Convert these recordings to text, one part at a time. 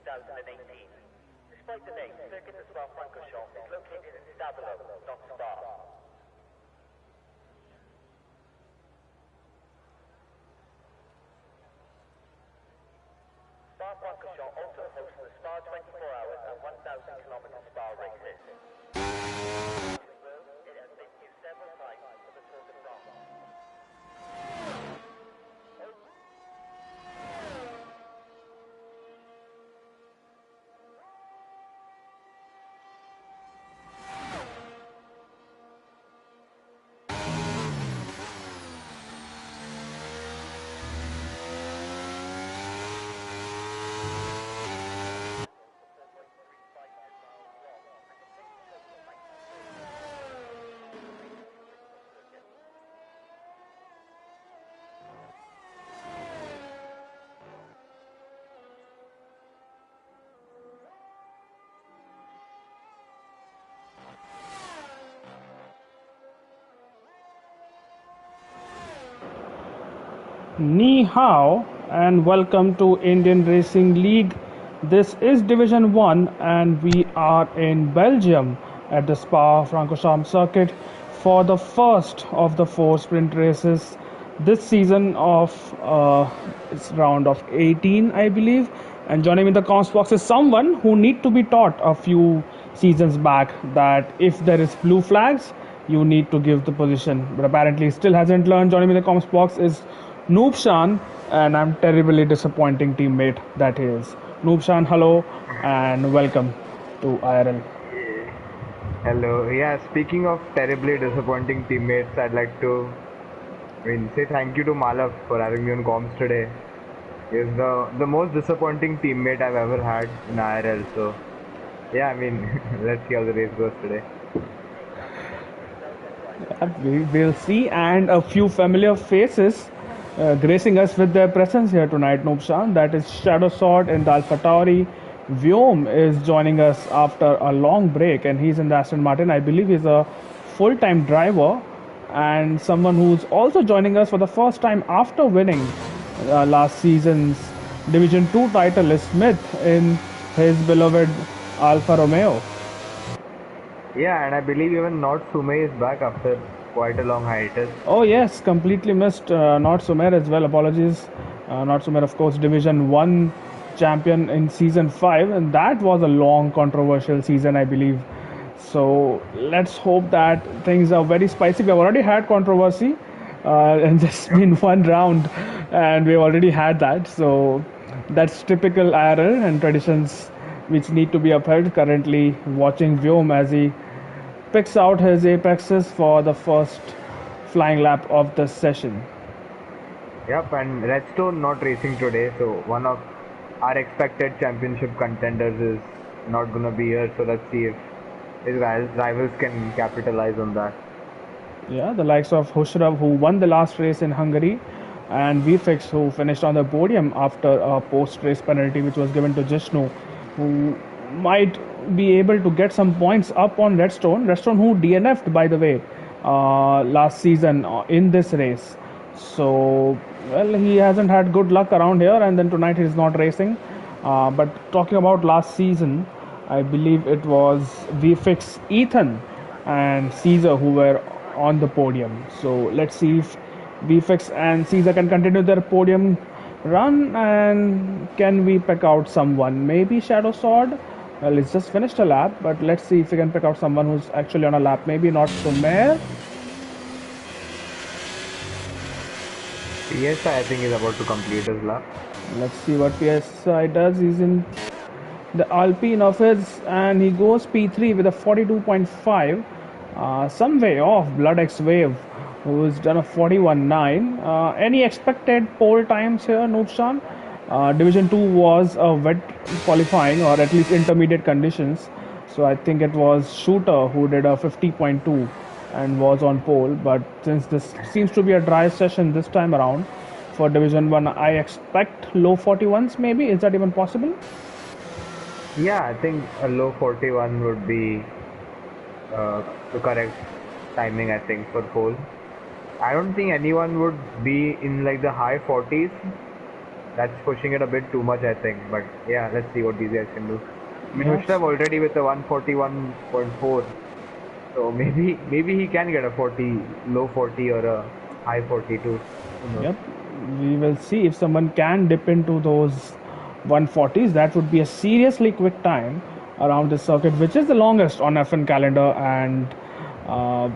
2018. Despite the name, Circuit de Spa-Francorchamps is located in Stavelot, not Spa. Spa-Francorchamps also hosts the Spa 24 Hours and 1,000 kilometer Spa races. It has been used several times for the Tour de France. Ni hao and welcome to Indian Racing League. This is Division 1 and we are in Belgium at the Spa-Francorchamps circuit for the first of the 4 sprint races this season of it's round of 18, I believe. And joining me in the comms box is someone who need to be taught a few seasons back that if there is blue flags, you need to give the position, but apparently still hasn't learned. Joining me in the comms box is Noobshan, and I'm terribly disappointing teammate that he is. Noobshan, hello and welcome to IRL. Hello. Yeah, speaking of terribly disappointing teammates, I'd like to say thank you to Malav for having me on comms today. He's the most disappointing teammate I've ever had in IRL. So, yeah, let's see how the race goes today. We'll see, and a few familiar faces gracing us with their presence here tonight, Noobshan. That is Shadow Sword in the AlphaTauri. Vyom is joining us after a long break, and he's in the Aston Martin. I believe he's a full-time driver, and someone who's also joining us for the first time after winning last season's Division 2 title is Smith in his beloved Alfa Romeo. Yeah, and I believe even Not Sume is back after quite a long hiatus. Oh yes, completely missed Not Sumer as well. Apologies. Not Sumer, of course, Division 1 champion in Season 5, and that was a long controversial season, I believe. So let's hope that things are very spicy. We've already had controversy in just been one round, and we already had that. So that's typical IRL and traditions which need to be upheld. Currently watching Vyom as he picks out his apexes for the first flying lap of the session. Yep, and Redstone not racing today, so one of our expected championship contenders is not going to be here. So let's see if his rivals can capitalize on that. Yeah, the likes of Hushrav, who won the last race in Hungary, and Vfix, who finished on the podium after a post-race penalty which was given to Jishnu, who might be able to get some points up on Redstone, who DNF'd, by the way, last season in this race. So, well, he hasn't had good luck around here, and then tonight he's not racing. But talking about last season, I believe it was Vfix, Ethan and Caesar who were on the podium. So let's see if Vfix and Caesar can continue their podium run, and can we pick out someone? Maybe Shadow Sword. Well, it's just finished a lap, but let's see if we can pick out someone who's actually on a lap. Maybe not Sumer. PSI, I think, is about to complete his lap. Let's see what PSI does. He's in the Alpine of his, and he goes P3 with a 42.5. Some way off Blood X Wave, who's done a 41.9. Any expected pole times here, Noobshan? Division 2 was a wet qualifying, or at least intermediate conditions. So I think it was Shooter who did a 50.2 and was on pole. But since this seems to be a dry session this time around for Division 1, I expect low 41s maybe. Is that even possible? Yeah, I think a low 41 would be the correct timing, I think, for pole. I don't think anyone would be in like the high 40s. That's pushing it a bit too much, I think. But yeah, let's see what these guys can do. I mean, Yes. Hushrav already with a 141.4, so maybe he can get a 40, low 40 or a high 42. Who knows? Yep. We will see if someone can dip into those 140s. That would be a seriously quick time around this circuit, which is the longest on F1 calendar. And uh,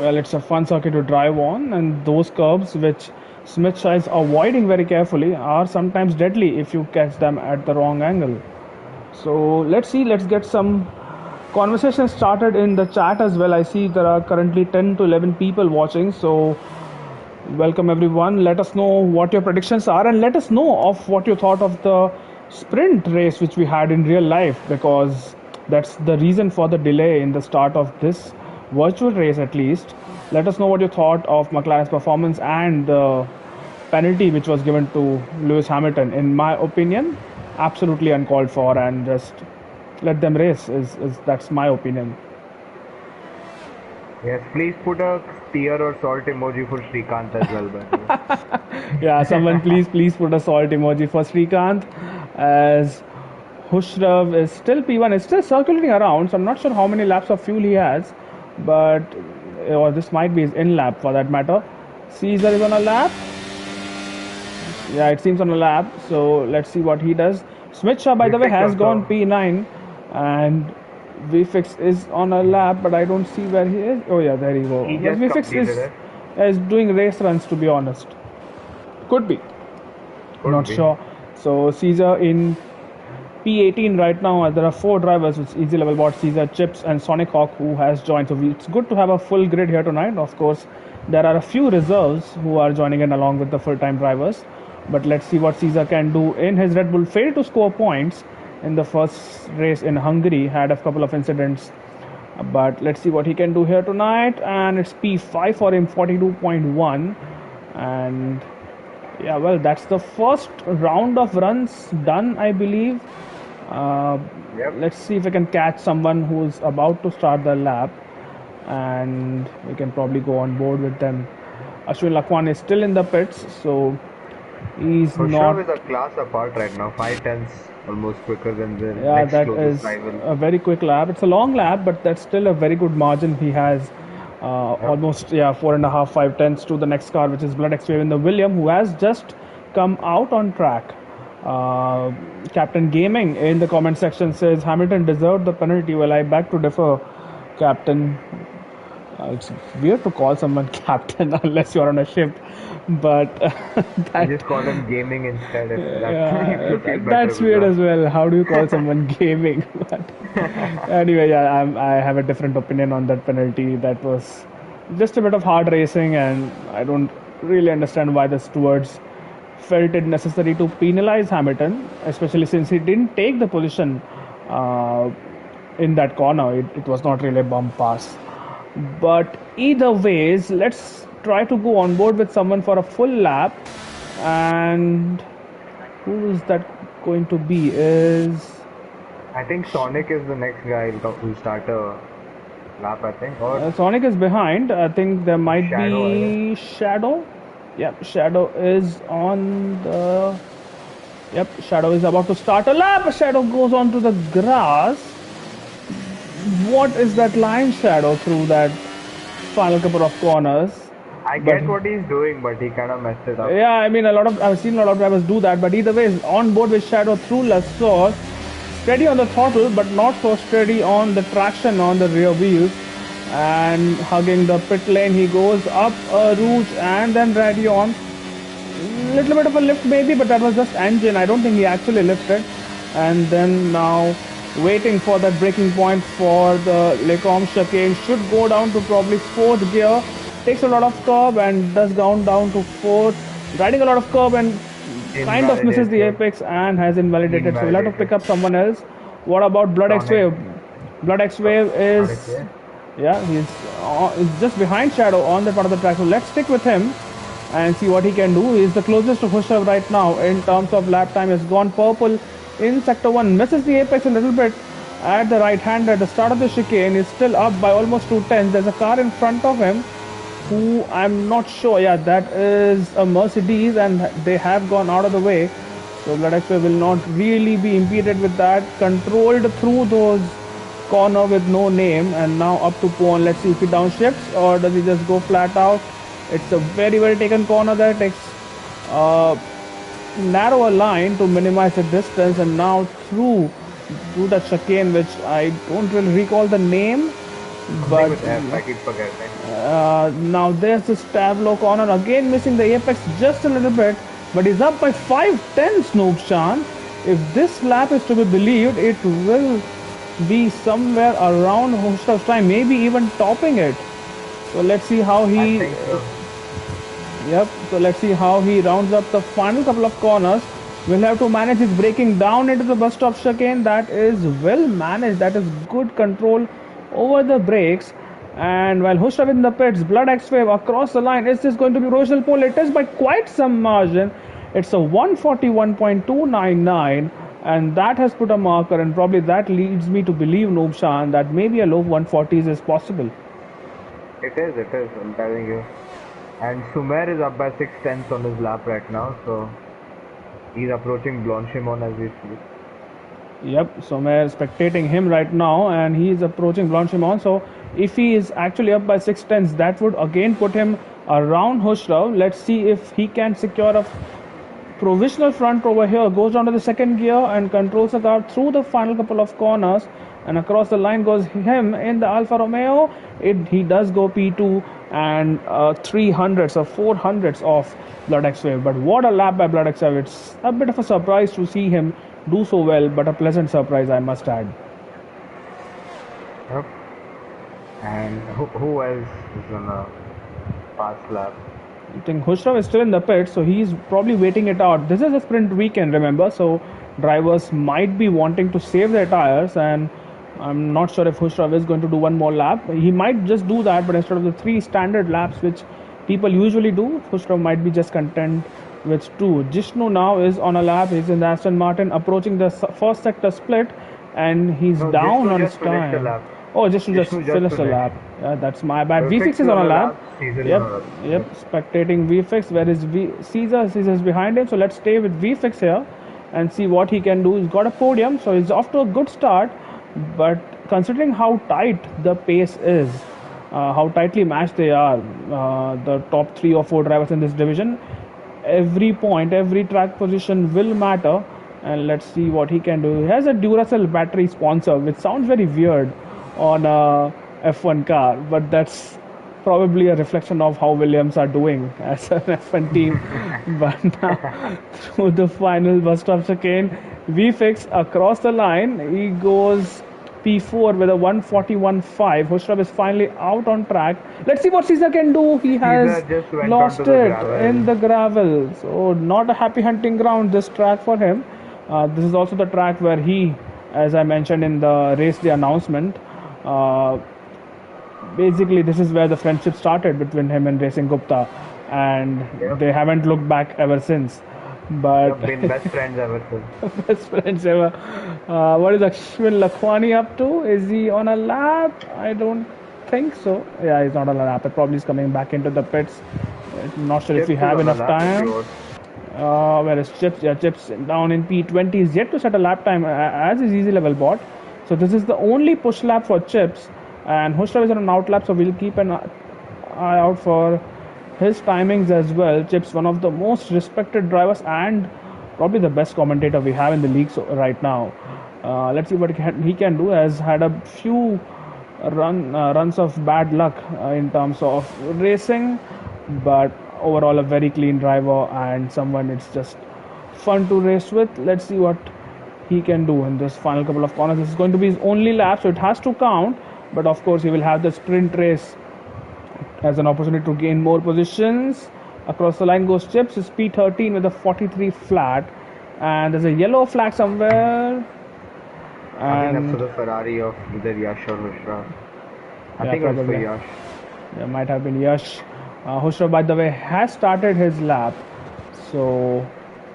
well, it's a fun circuit to drive on. And those curves, which Smith is avoiding very carefully, are sometimes deadly if you catch them at the wrong angle. So let's see. Let's get some conversation started in the chat as well. I see there are currently 10 to 11 people watching. So welcome everyone. Let us know what your predictions are and let us know of what you thought of the sprint race which we had in real life, because that's the reason for the delay in the start of this virtual race at least. Let us know what you thought of McLaren's performance and the penalty which was given to Lewis Hamilton. In my opinion, absolutely uncalled for, and just let them race is that's my opinion. Yes, please put a tear or salt emoji for Srikanth as well, by the way. Yeah, someone please put a salt emoji for Srikanth, as Hushrav is still P1, is still circulating around, so I'm not sure how many laps of fuel he has, but or this might be his in lap for that matter. Caesar is on a lap. Yeah, it seems on a lap, so let's see what he does. Smith by the way, has gone P9, and VFix is on a lap, but I don't see where he is. Oh yeah, there you go. He But just VFix completed it. is doing race runs, to be honest. Could be. Not sure. So Caesar in P18 right now. There are 4 drivers, which Easy Level Bot, Caesar, Chips, and Sonic Hawk, who has joined. So it's good to have a full grid here tonight. Of course, there are a few reserves who are joining in along with the full-time drivers. But let's see what Caesar can do in his Red Bull. Failed to score points in the first race in Hungary. Had a couple of incidents. But let's see what he can do here tonight. And it's P5 for him, 42.1. And yeah, well, that's the first round of runs done, I believe. Let's see if we can catch someone who's about to start the lap, and we can probably go on board with them. Ashwin Lakwan is still in the pits, so he's not. is a class apart right now. 5 tenths almost quicker than the Yeah, next that closest is rival. a very quick lap. It's a long lap, but that's still a very good margin he has. Almost 4.5, 5 tenths to the next car, which is Blood X Wave in the William, who has just come out on track. Captain Gaming in the comment section says Hamilton deserved the penalty. Well, I beg to differ, Captain. It's weird to call someone captain unless you're on a ship, but I just call him gaming instead. that's weird as well. How do you call someone gaming? But anyway, yeah, I have a different opinion on that penalty. That was just a bit of hard racing, and I don't really understand why the stewards felt it necessary to penalize Hamilton, especially since he didn't take the position in that corner. It was not really a bump pass. But either ways, let's try to go on board with someone for a full lap. And who is that going to be? I think Sonic is the next guy who'll start a lap, I think. Or Sonic is behind. I think there might Shadow, be Shadow. Yep, Shadow is on the. Yep, Shadow is about to start a lap. Shadow goes onto the grass. What is that line, Shadow, through that final couple of corners? I get what he's doing, but he kind of messed it up. Yeah, I mean, I've seen a lot of drivers do that, but either way, on board with Shadow through La Source, steady on the throttle, but not so steady on the traction on the rear wheels. And hugging the pit lane, he goes up a Rouge and then ready on. Little bit of a lift maybe, but that was just engine. I don't think he actually lifted. And then now waiting for that braking point for the Lecombe chicane, should go down to probably 4th gear, takes a lot of curb and does down to 4th, riding a lot of curb and kind of misses the apex and has invalidated. So we'll have to pick up someone else. What about Blood X Wave? Blood X Wave is, yeah, he's just behind Shadow on that part of the track, so let's stick with him and see what he can do. He's the closest to Khushav right now in terms of lap time. Has gone purple in sector 1, misses the apex a little bit at the right hand at the start of the chicane. Is still up by almost 2 tenths. There's a car in front of him who I'm not sure. Yeah, that is a Mercedes, and they have gone out of the way So Blood X-Ray will not really be impeded with that. Controlled through those corner with no name, and now up to Pon. Let's see if he downshifts or does he just go flat out. It's a very well taken corner there. Takes uh, narrow a line to minimize the distance, and now through that chicane, which I don't really recall the name, Something but with F, I keep forgetting. now there's this Tableau corner again, missing the apex just a little bit, but he's up by 5-10. Snoop Chan. If this lap is to be believed, it will be somewhere around Hostaf's time, maybe even topping it. So let's see how I he. think so. Yep. So let's see how he rounds up the final couple of corners. We'll have to manage his braking down into the bus stop chicane. That is well managed. That is good control over the brakes. And while Hushrav in the pits, Blood X-Wave across the line. Is this going to be Rochelle pole? It is by quite some margin. It's a 141.299, and that has put a marker, and probably that leads me to believe, Noobshan, that maybe a low 140s is possible. It is, I'm telling you. And Sumer is up by 6 tenths on his lap right now, so he's approaching Blanchimon as we speak. Yep, so we're spectating him right now, and he is approaching Blanchimon. So if he is actually up by 6 tenths, that would again put him around Hushrav. Let's see if he can secure a provisional front over here. Goes down to the second gear and controls the car through the final couple of corners, and across the line goes him in the Alfa Romeo. He does go P2 and 300s or 400s off Blood X-Wave. But what a lap by Blood X-Wave. It's a bit of a surprise to see him do so well, but a pleasant surprise, I must add. Yep. And who else is on a fast lap? I think Hushrav is still in the pit, so he's probably waiting it out. This is a sprint weekend, remember, so drivers might be wanting to save their tires, and I'm not sure if Hushrav is going to do one more lap. He might just do that, but instead of the 3 standard laps which people usually do, Hushrav might be just content with 2. Jishnu now is on a lap. He's in the Aston Martin, approaching the first sector split, and he's No, down Jishnu on his just finished the time. lap. Oh, Jishnu just Jishnu just finished a finished. lap. That's my bad. Vfix V6 is on a lap. Caesar is Yep, on a lap. yep. Spectating VFix. Where is Caesar? Caesar's behind him. So let's stay with VFix here and see what he can do. He's got a podium, so he's off to a good start. But considering how tight the pace is, how tightly matched they are, the top 3 or 4 drivers in this division, every point, every track position will matter. And let's see what he can do. He has a Duracell battery sponsor, which sounds very weird on a F1 car, but that's probably a reflection of how Williams are doing as an F1 team. But now, through the final bus stop chicane, VFix across the line, he goes P4 with a 141.5. Hushrav is finally out on track. Let's see what Caesar can do. He has Caesar just went lost onto the it gravel. in the gravel. So not a happy hunting ground, this track for him. This is also the track where he, as I mentioned in the race day announcement, basically this is where the friendship started between him and Racing Gupta, and Yep. they haven't looked back ever since. But They've been best friends ever since. best friends ever. What is Akshwin Lakhwani up to? Is he on a lap? I don't think so. Yeah, he's not on a lap. Probably he's coming back into the pits. Not sure if we Chips is have on a enough lap if time. you want. Where is Chips? Yeah, Chips down in P20 is yet to set a lap time as is easy level bot. So this is the only push lap for Chips, and Hushrav is on an out lap, so we'll keep an eye out for his timings as well. Chips, one of the most respected drivers and probably the best commentator we have in the league right now. Let's see what he can do. Has had a few runs of bad luck in terms of racing, but overall a very clean driver and someone it's just fun to race with. Let's see what he can do in this final couple of corners. This is going to be his only lap, so it has to count, but of course he will have the sprint race as an opportunity to gain more positions. Across the line goes Chips, his P13 with a 43 flat, and there's a yellow flag somewhere. I think that's And for the Ferrari of either Yash or Hushra. I Yeah, think it was for probably. Yash. There might have been Yash. Hushra, by the way, has started his lap, so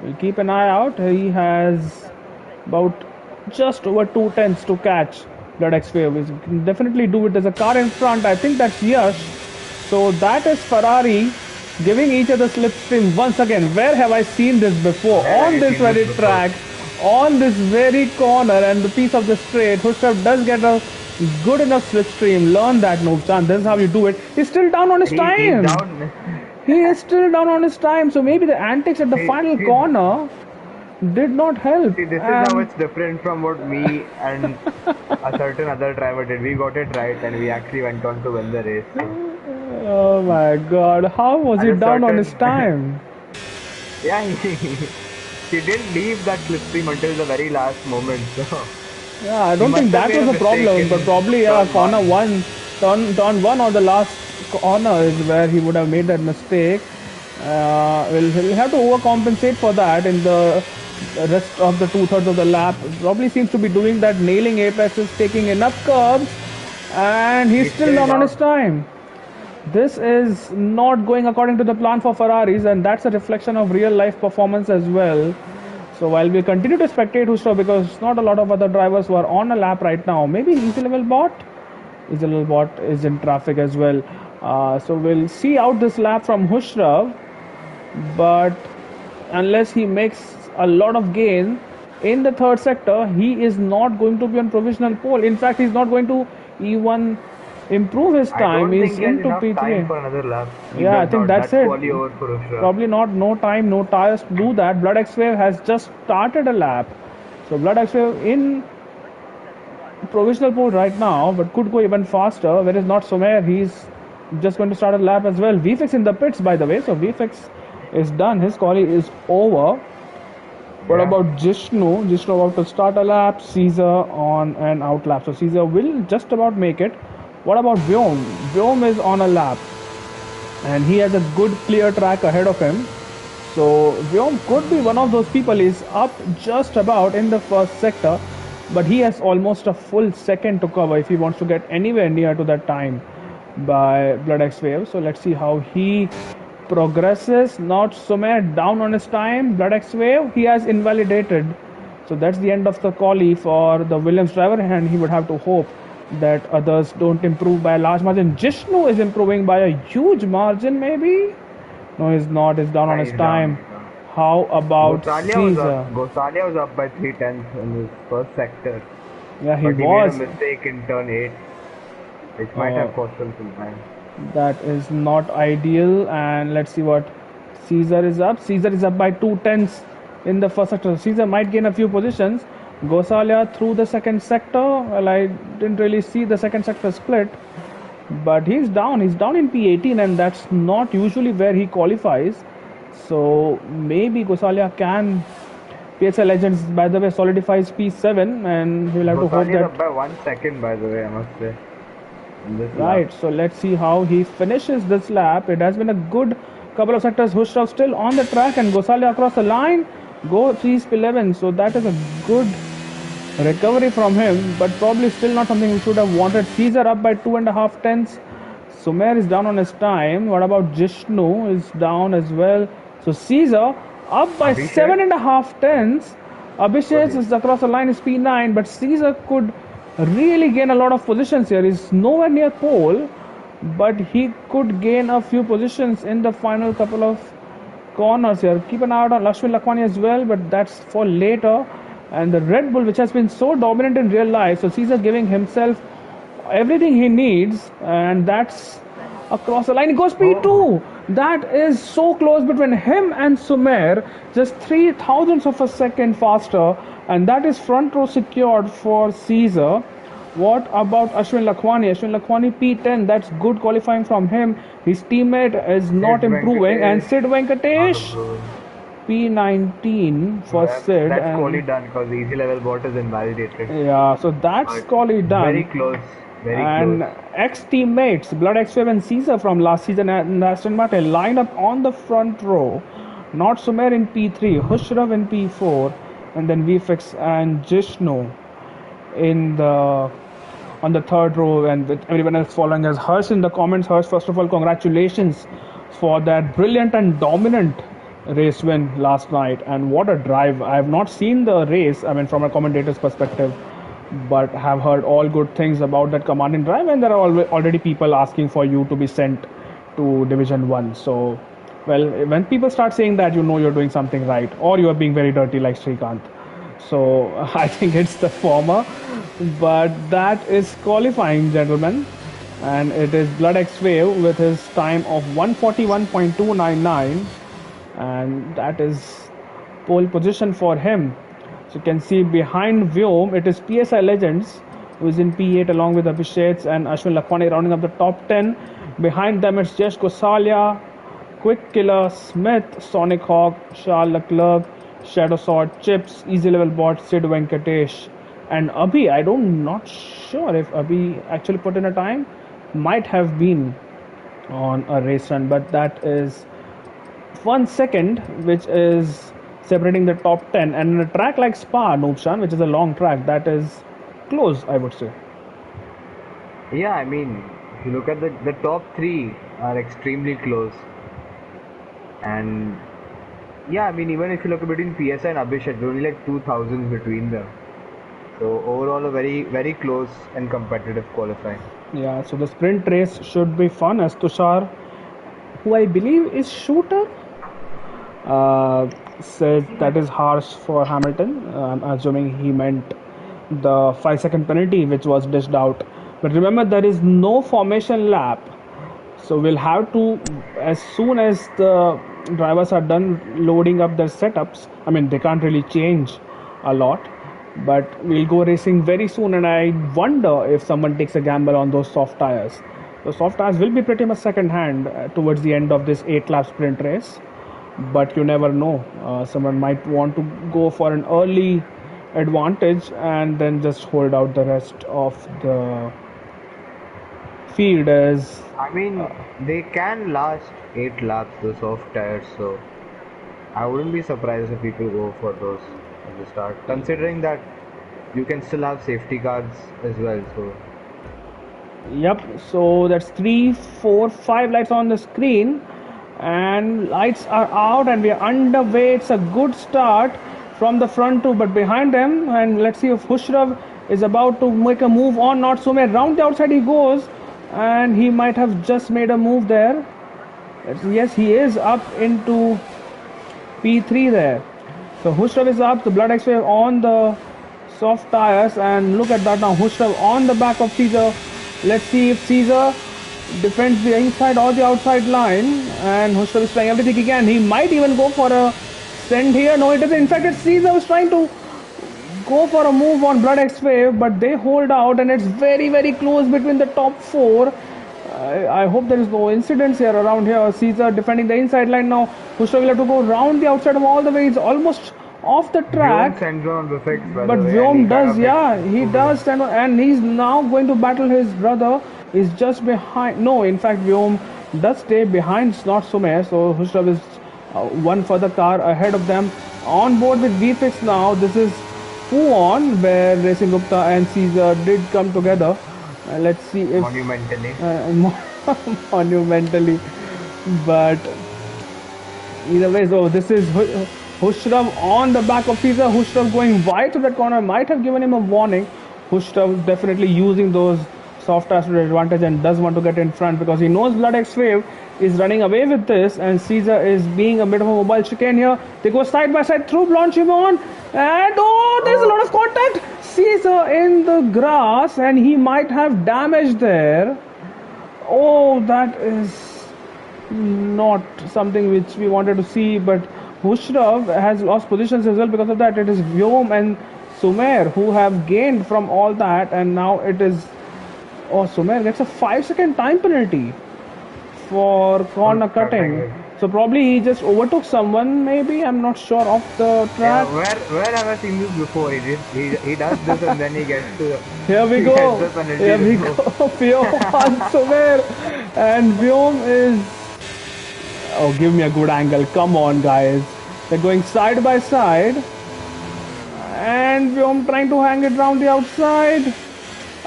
we'll keep an eye out. He has about just over 2 tenths to catch Blood X-Wave. He can definitely do it. There's a car in front. I think that's Yash. So that is Ferrari giving each other slipstream once again. Where have I seen this before? Where have On you this seen this very before? track, on this very corner, and the piece of the straight. Hushrav does get a good enough slipstream. Learn that, Noobchan. This is how you do it. He's still down on his He's time. down. He is still down on his time. So maybe the antics at the See, final see, corner did not help. see, this is how And it's different from what me and a certain other driver did. We got it right and we actually went on to win the race. oh my God, how was At he a down on his certain, time? yeah, he didn't leave that slipstream until the very last moment. So Yeah, I he don't must think have that made was a a mistake problem, but in probably turn corner one. one, turn one or the last corner is where he would have made that mistake. We'll have to overcompensate for that in the rest of the two-thirds of the lap. Probably seems to be doing that, nailing apexes, taking enough curbs, and he's He's still still down on his down. time. This is not going according to the plan for Ferraris, and that's a reflection of real life performance as well. So while we continue to spectate Husto, because not a lot of other drivers who are on a lap right now, maybe Easy Level Bot? Easy Level Bot is in traffic as well. So we'll see out this lap from Hushrav, but unless he makes a lot of gain in the third sector, he is not going to be on provisional pole. In fact, he's not going to even improve his I time. don't He's think he has into enough time P3. for another lap. He Yeah, I does think not. that's That's it. quali over for Usha. Probably not, no time, no tires to do that. Blood X Wave has just started a lap. So Blood X Wave in provisional pole right now, but could go even faster. Whereas not Somer, he's just going to start a lap as well. VFX in the pits, by the way. So VFX is done. His quali is over. What Yeah. about Jishnu? Jishnu about to start a lap. Caesar on an out lap. So Caesar will just about make it. What about Vyom? Vyom is on a lap, and he has a good clear track ahead of him. So Vyom could be one of those people. He's up just about in the first sector, but he has almost a full second to cover if he wants to get anywhere near to that time by Blood X Wave. So let's see how he progresses. Not Sumer down on his time. Blood X Wave, he has invalidated. So that's the end of the quali for the Williams driver, and he would have to hope that others don't improve by a large margin. Jishnu is improving by a huge margin, maybe? No, he's not. He's down on Yeah, his he's down. time. He's down. How about Caesar? Gosalia was up by 3 tenths in his first sector, Yeah, he but he made a was. mistake in turn 8, which might Uh, have cost him some time. that is not ideal. And let's see what Caesar is up. Caesar is up by 2 tenths in the first sector. Caesar might gain a few positions. Gosalia through the second sector. Well, I didn't really see the second sector split, but he's down. He's down in P18, and that's not usually where he qualifies. So maybe Gosalia can. PSL Legends, by the way, solidifies P7, and we'll have to hope Gosalia is that. up by 1 second, by the way, I must say, in this Right, lap. so let's see how he finishes this lap. It has been a good couple of sectors. Hushrav still on the track, and Gosalia across the line. Go 3:11. So that is a good recovery from him, but probably still not something we should have wanted. Caesar up by 2.5 tenths. Sumer is down on his time. What about Jishnu is down as well. So Caesar up by Abhishek? 7.5 tenths. Abhishek is across the line is P9, but Caesar could really gain a lot of positions here. He's nowhere near pole, but he could gain a few positions in the final couple of corners here. Keep an eye out on Lakshmi Lakhwani as well, but that's for later. And the Red Bull, which has been so dominant in real life, so Caesar giving himself everything he needs, and that's across the line. He goes P2. That is so close between him and Sumer, just 3 thousandths of a second faster, and that is front row secured for Caesar. What about Ashwin Lakhwani? Ashwin Lakhwani P10. That's good qualifying from him. His teammate is not Sid improving, and Venkatesh, Sid not Venkatesh improving. P19 for Sid, That's quali and done because easy level bot is invalidated. yeah, so that's But quali very done. close, very And close. ex-teammates Blood X-Wave and Caesar from last season at Aston Martin line up on the front row. Not Sumer in P3, Hushrav in P4, and then VFX and Jishnu in the on the third row, and with everyone else following us. Harsh in the comments. Harsh, first of all, congratulations for that brilliant and dominant race win last night, and what a drive. I have not seen the race, I mean, from a commentator's perspective, but have heard all good things about that commanding drive, and there are already people asking for you to be sent to Division 1. So Well, when people start saying that, you know you're doing something right, or you are being very dirty like Srikanth. So I think it's the former, but that is qualifying, gentlemen, and it is Blood X Wave with his time of 141.299, and that is pole position for him. So you can see behind Vyom, it is PSI Legends who is in P8 along with Abhishek and Ashwin Lakhwani rounding up the top 10. Behind them, it's Jesh Gosalia, Quick Killer, Smith, Sonic Hawk, Charles Leclerc, Shadow Sword, Chips, Easy Level Bot, Sid Venkatesh, and Abhi. I don't not sure if Abhi actually put in a time. Might have been on a race run, but that is 1 second, which is separating the top 10. And in a track like Spa, Noobshan, which is a long track, that is close, I would say. Yeah, I mean, if you look at the top three are extremely close. And yeah, I mean, even if you look between PSI and Abhishek, there's only like 2,000 between them. So overall, a very, very close and competitive qualifying. Yeah, so the sprint race should be fun as Tushar, who I believe is shooter, said that is harsh for Hamilton. I'm assuming he meant the 5 second penalty which was dished out. But remember, there is no formation lap. So we'll have to, as soon as the drivers are done loading up their setups, I mean, they can't really change a lot, but we'll go racing very soon. And I wonder if someone takes a gamble on those soft tires. The soft tires will be pretty much second hand towards the end of this 8 lap sprint race, but you never know. Someone might want to go for an early advantage and then just hold out the rest of the field as I mean, they can last 8 laps, the soft tires, so I wouldn't be surprised if people go for those at the start, considering that you can still have safety cars as well. So Yep, so that's 3, 4, 5 lights on the screen, and lights are out, and we are underway. It's a good start from the front two, but behind them, and let's see if Hushrav is about to make a move on. Not so many. Round the outside he goes, and he might have just made a move there. Yes, he is up into P3 there. So Hushrav is up, the Blood X Wave on the soft tires, and look at that now. Hushrav on the back of Caesar. Let's see if Caesar defends the inside or the outside line, and Hushrav is trying everything he can. He might even go for a send here. No, it doesn't. In fact, Caesar was trying to go for a move on Blood X Wave, but they hold out, and it's very, very close between the top four. I hope there is no incidents here around here. Caesar defending the inside line now. Hushrav will have to go round the outside of all the way. He's almost off the track. But Vyom does, yeah, he does stand on, and he's now going to battle his brother. He's just behind. No, in fact, Vyom does stay behind. It's not Sumer, so Hushrav is one further car ahead of them. On board with VFix now. This is Fuon, where Racing Gupta and Caesar did come together. Let's see if monumentally, monumentally, but either way. So this is Hushrav on the back of Caesar. Hushrav going wide to that corner might have given him a warning. Hushrav definitely using those soft tires to advantage and does want to get in front because he knows Blood X Wave is running away with this, and Caesar is being a bit of a mobile chicane here. They go side by side through Blanchimon, and oh, there's a lot of contact. Caesar in the grass, and he might have damage there. Oh, that is not something which we wanted to see, but Hushrav has lost positions as well because of that. It is Vyom and Sumer who have gained from all that, and now it is, oh, Sumer gets a 5-second time penalty for corner cutting. So probably he just overtook someone, maybe, I'm not sure, off the track. Yeah, where have I seen this before? He does this and then he gets to. Here we go. Here we go. Vyom on Sumer, and Vyom is. Oh, give me a good angle. Come on, guys. They're going side by side, and Vyom trying to hang it round the outside.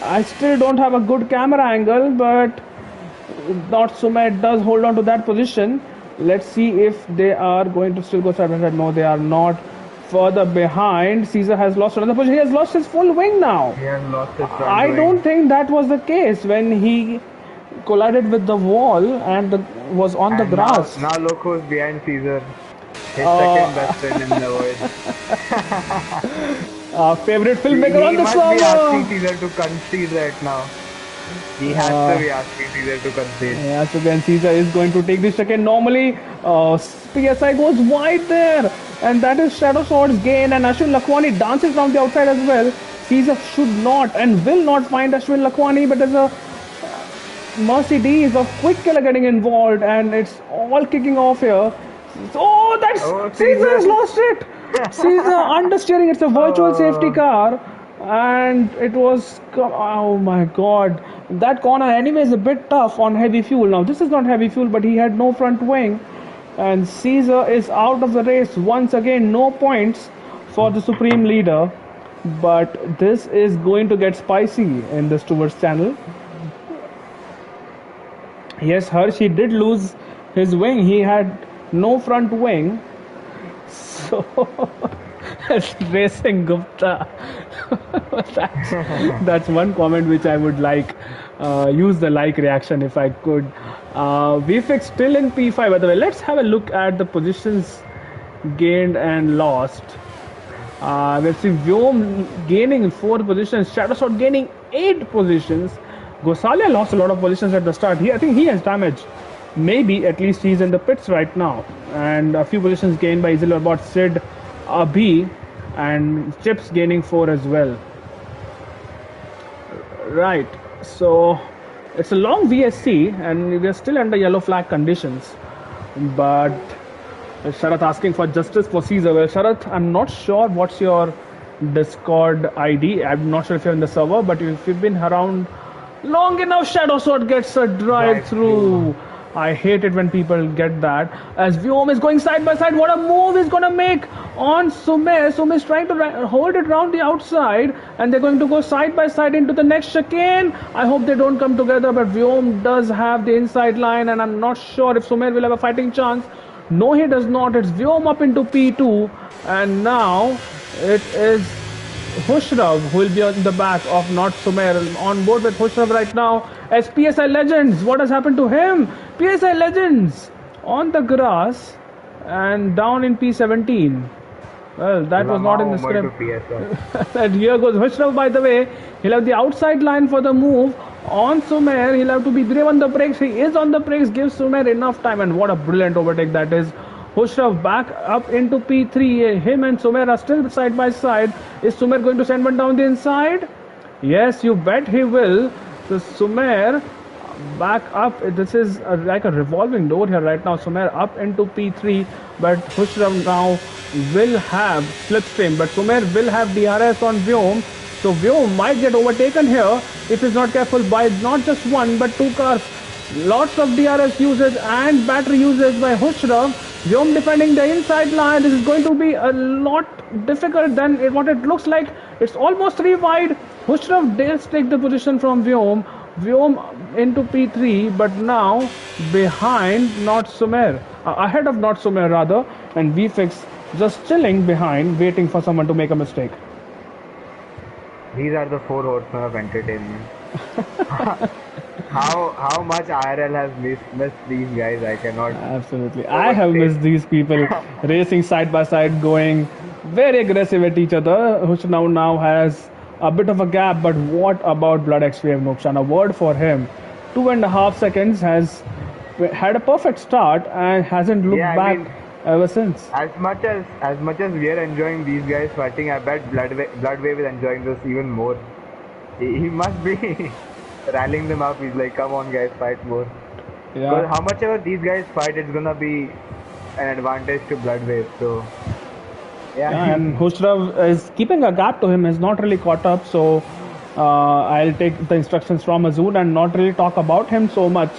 I still don't have a good camera angle, but not Sumer does hold on to that position. Let's see if they are going to still go side by side. No, they are not. Further behind, Caesar has lost another position. He has lost his full wing now. He has lost his front I wing. don't think that was the case when he collided with the wall and was on the And now, grass. now look who's behind Caesar. His second best Uh, friend in the world. Favorite filmmaker on He the must be asking server. Caesar to concede right now. He has to be asking Caesar to concede. As again, Caesar is going to take this second. Normally, PSI goes wide there, and that is Shadow Sword's gain. And Ashwin Lakhwani dances around the outside as well. Caesar should not and will not find Ashwin Lakhwani, but there's a Mercy D is a quick killer getting involved, and it's all kicking off here. Oh, that's Oh, Caesar has Caesar! lost it. Caesar understeering. It's a virtual safety Oh, car, and it was. Oh my God, that corner anyway is a bit tough on heavy fuel. Now this is not heavy fuel, but he had no front wing, and Caesar is out of the race once again. No points for the supreme leader, but this is going to get spicy in the Stewards channel. Yes, Harsh, he did lose his wing. He had no front wing. So, it's Racing Gupta. that's one comment which I would like. Use the like reaction if I could. VFX still in P5, by the way. Let's have a look at the positions gained and lost. We've seen Vyom gaining 4 positions, Shadowshot gaining 8 positions. Gosalia lost a lot of positions at the start. I think he has damage. Maybe at least he's in the pits right now. And a few positions gained by Isilverbot, Sid, B, and Chips gaining 4 as well. Right. So it's a long VSC, and we're still under yellow flag conditions. But Sharath asking for justice for Caesar. Well, Sharath, I'm not sure what's your Discord ID. I'm not sure if you're in the server, but if you've been around long enough, Shadow Sword gets a drive drive through. through. I hate it when people get that. As Vyom is going side by side, what a move he's going to make on Sumer. Sumer is trying to hold it around the outside, and they're going to go side by side into the next chicane. I hope they don't come together, but Vyom does have the inside line, and I'm not sure if Sumer will have a fighting chance. No, he does not. It's Vyom up into P2, and now it is Hushrav who will be on the back of not Sumer. On board with Hushrav right now as PSI Legends. What has happened to him? PSI Legends on the grass and down in P17. Well, that was not in the Lamau script. to PSI. And here goes Hushrav, by the way. He'll have the outside line for the move on Sumer. He'll have to be brave on the brakes. He is on the brakes. Gives Sumer enough time. And what a brilliant overtake that is. Hushrav back up into P3. Him and Sumer are still side by side. Is Sumer going to send one down the inside? Yes, you bet he will. So Sumer back up. This is like a revolving door here right now. Sumer up into P3, but Hushrav now will have slipstream, but Sumer will have DRS on Vyom. So Vyom might get overtaken here if he's not careful by not just one but 2 cars. Lots of DRS usage and battery usage by Hushrav. Vyom defending the inside line. This is going to be a lot difficult than what it looks like. It's almost 3 wide. Hushrav does take the position from Vyom. Vyom into P3, but now behind Not Sumer. Ahead of Not Sumer rather, and VFX just chilling behind, waiting for someone to make a mistake. These are the 4 horsemen of entertainment. how much IRL has missed these guys? I cannot. Absolutely. I have missed these people racing side by side, going very aggressive at each other. Hushrav now has a bit of a gap, but what about Blood XVF Mokshan? A word for him. 2.5 seconds, has had a perfect start and hasn't looked back ever since. As much as we are enjoying these guys fighting, I bet Bloodwave is enjoying this even more. He must be rallying them up. He's like, come on guys, fight more. Yeah. Because how much ever these guys fight, it's gonna be an advantage to Bloodwave. So yeah, and Hushrav is keeping a gap to him, is not really caught up. So I'll take the instructions from Azul and not really talk about him so much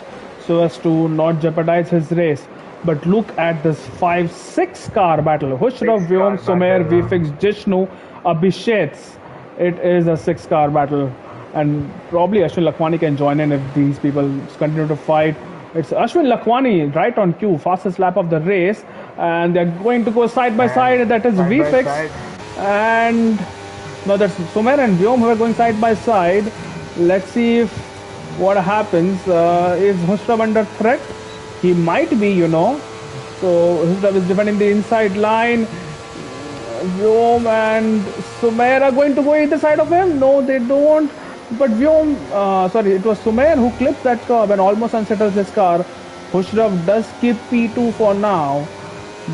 so as to not jeopardize his race. But look at this 5-6 car battle. Hushrav, Vyom, Sumer, VFX, Jishnu, Abhishek. It is a 6-car battle. And probably Ashwin Lakhwani can join in if these people continue to fight. It's Ashwin Lakhwani right on cue, fastest lap of the race. And they're going to go side by side. That is VFX. And no, that's Sumer and Vyom who are going side by side. Let's see if what happens. Is Hushrav under threat? He might be, So Hushrav is defending the inside line. Vyom and Sumer are going to go either side of him. No, they don't. But it was Sumer who clipped that curb and almost unsettles his car. Hushrav does keep P2 for now.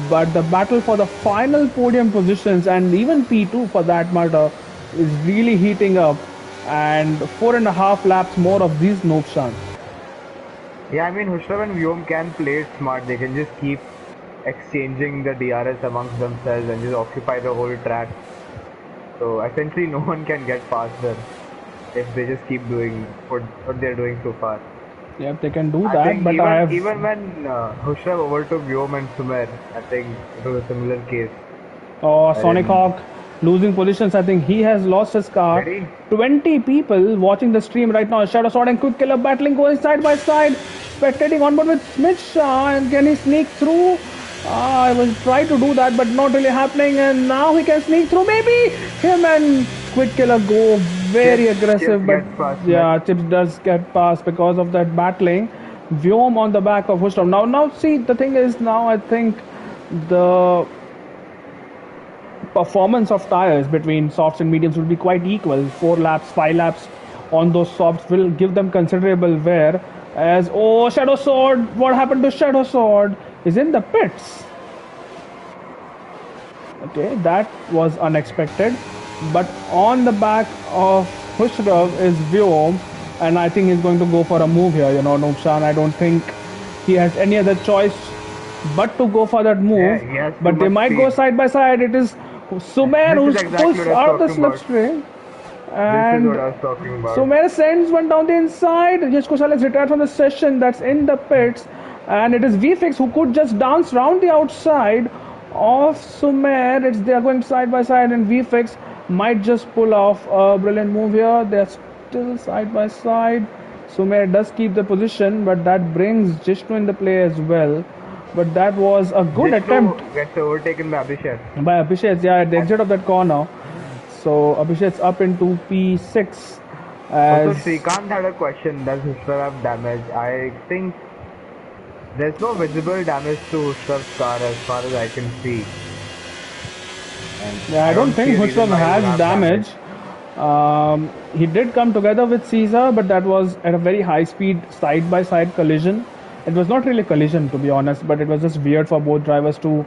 But the battle for the final podium positions and even P2 for that matter is really heating up. And 4.5 laps more of these Nopshan. Yeah, I mean, Hushrav and Vyom can play it smart. They can just keep exchanging the DRS amongst themselves and just occupy the whole track. So essentially no one can get past them if they just keep doing what they're doing so far. Yep, they can do that, but even when Hushrav overtook Vyom and Sumer, I think it was a similar case. Oh, Sonic Hawk losing positions. I think he has lost his car. Ready? 20 people watching the stream right now. Shadow Sword and Quick Killer battling, going side by side, spectating on board with Smith Shah, and can he sneak through? I was trying to do that, but not really happening. And now he can sneak through. Maybe him and Quick Killer go very aggressive, but yeah, Chips does get past because of that battling. Vyom on the back of Hushrav. Now, see, the thing is, now I think the performance of tires between softs and mediums will be quite equal. 4 laps, 5 laps on those softs will give them considerable wear. As Shadow Sword, what happened to Shadow Sword? Is in the pits. Okay, that was unexpected. But on the back of Hushrav is Vyom, and I think he's going to go for a move here. Nopshan, I don't think he has any other choice but to go for that move. Yeah, but they might go side by side. It is Sumer who pulls out the slipstream. And this is what I was talking about. Sumer sends one down the inside. Jeshko Saleh retired from the session. That's in the pits. And it is VFix who could just dance round the outside of Sumer. They are going side by side, and VFix might just pull off a brilliant move here. They are still side by side. Sumer does keep the position, but that brings Jishnu in the play as well. But that was a good attempt. Gets overtaken by Abhishek. By Abhishek, yeah, at the exit of that corner. So Abhishek's up into P6. Also, Srikanth had a question. Does Hushrav have damage? I think there's no visible damage to Hushrav's car as far as I can see. Yeah, I don't think Hushrav has damage. He did come together with Caesar, but that was at a very high speed side-by-side collision. It was not really a collision, to be honest, but it was just weird for both drivers to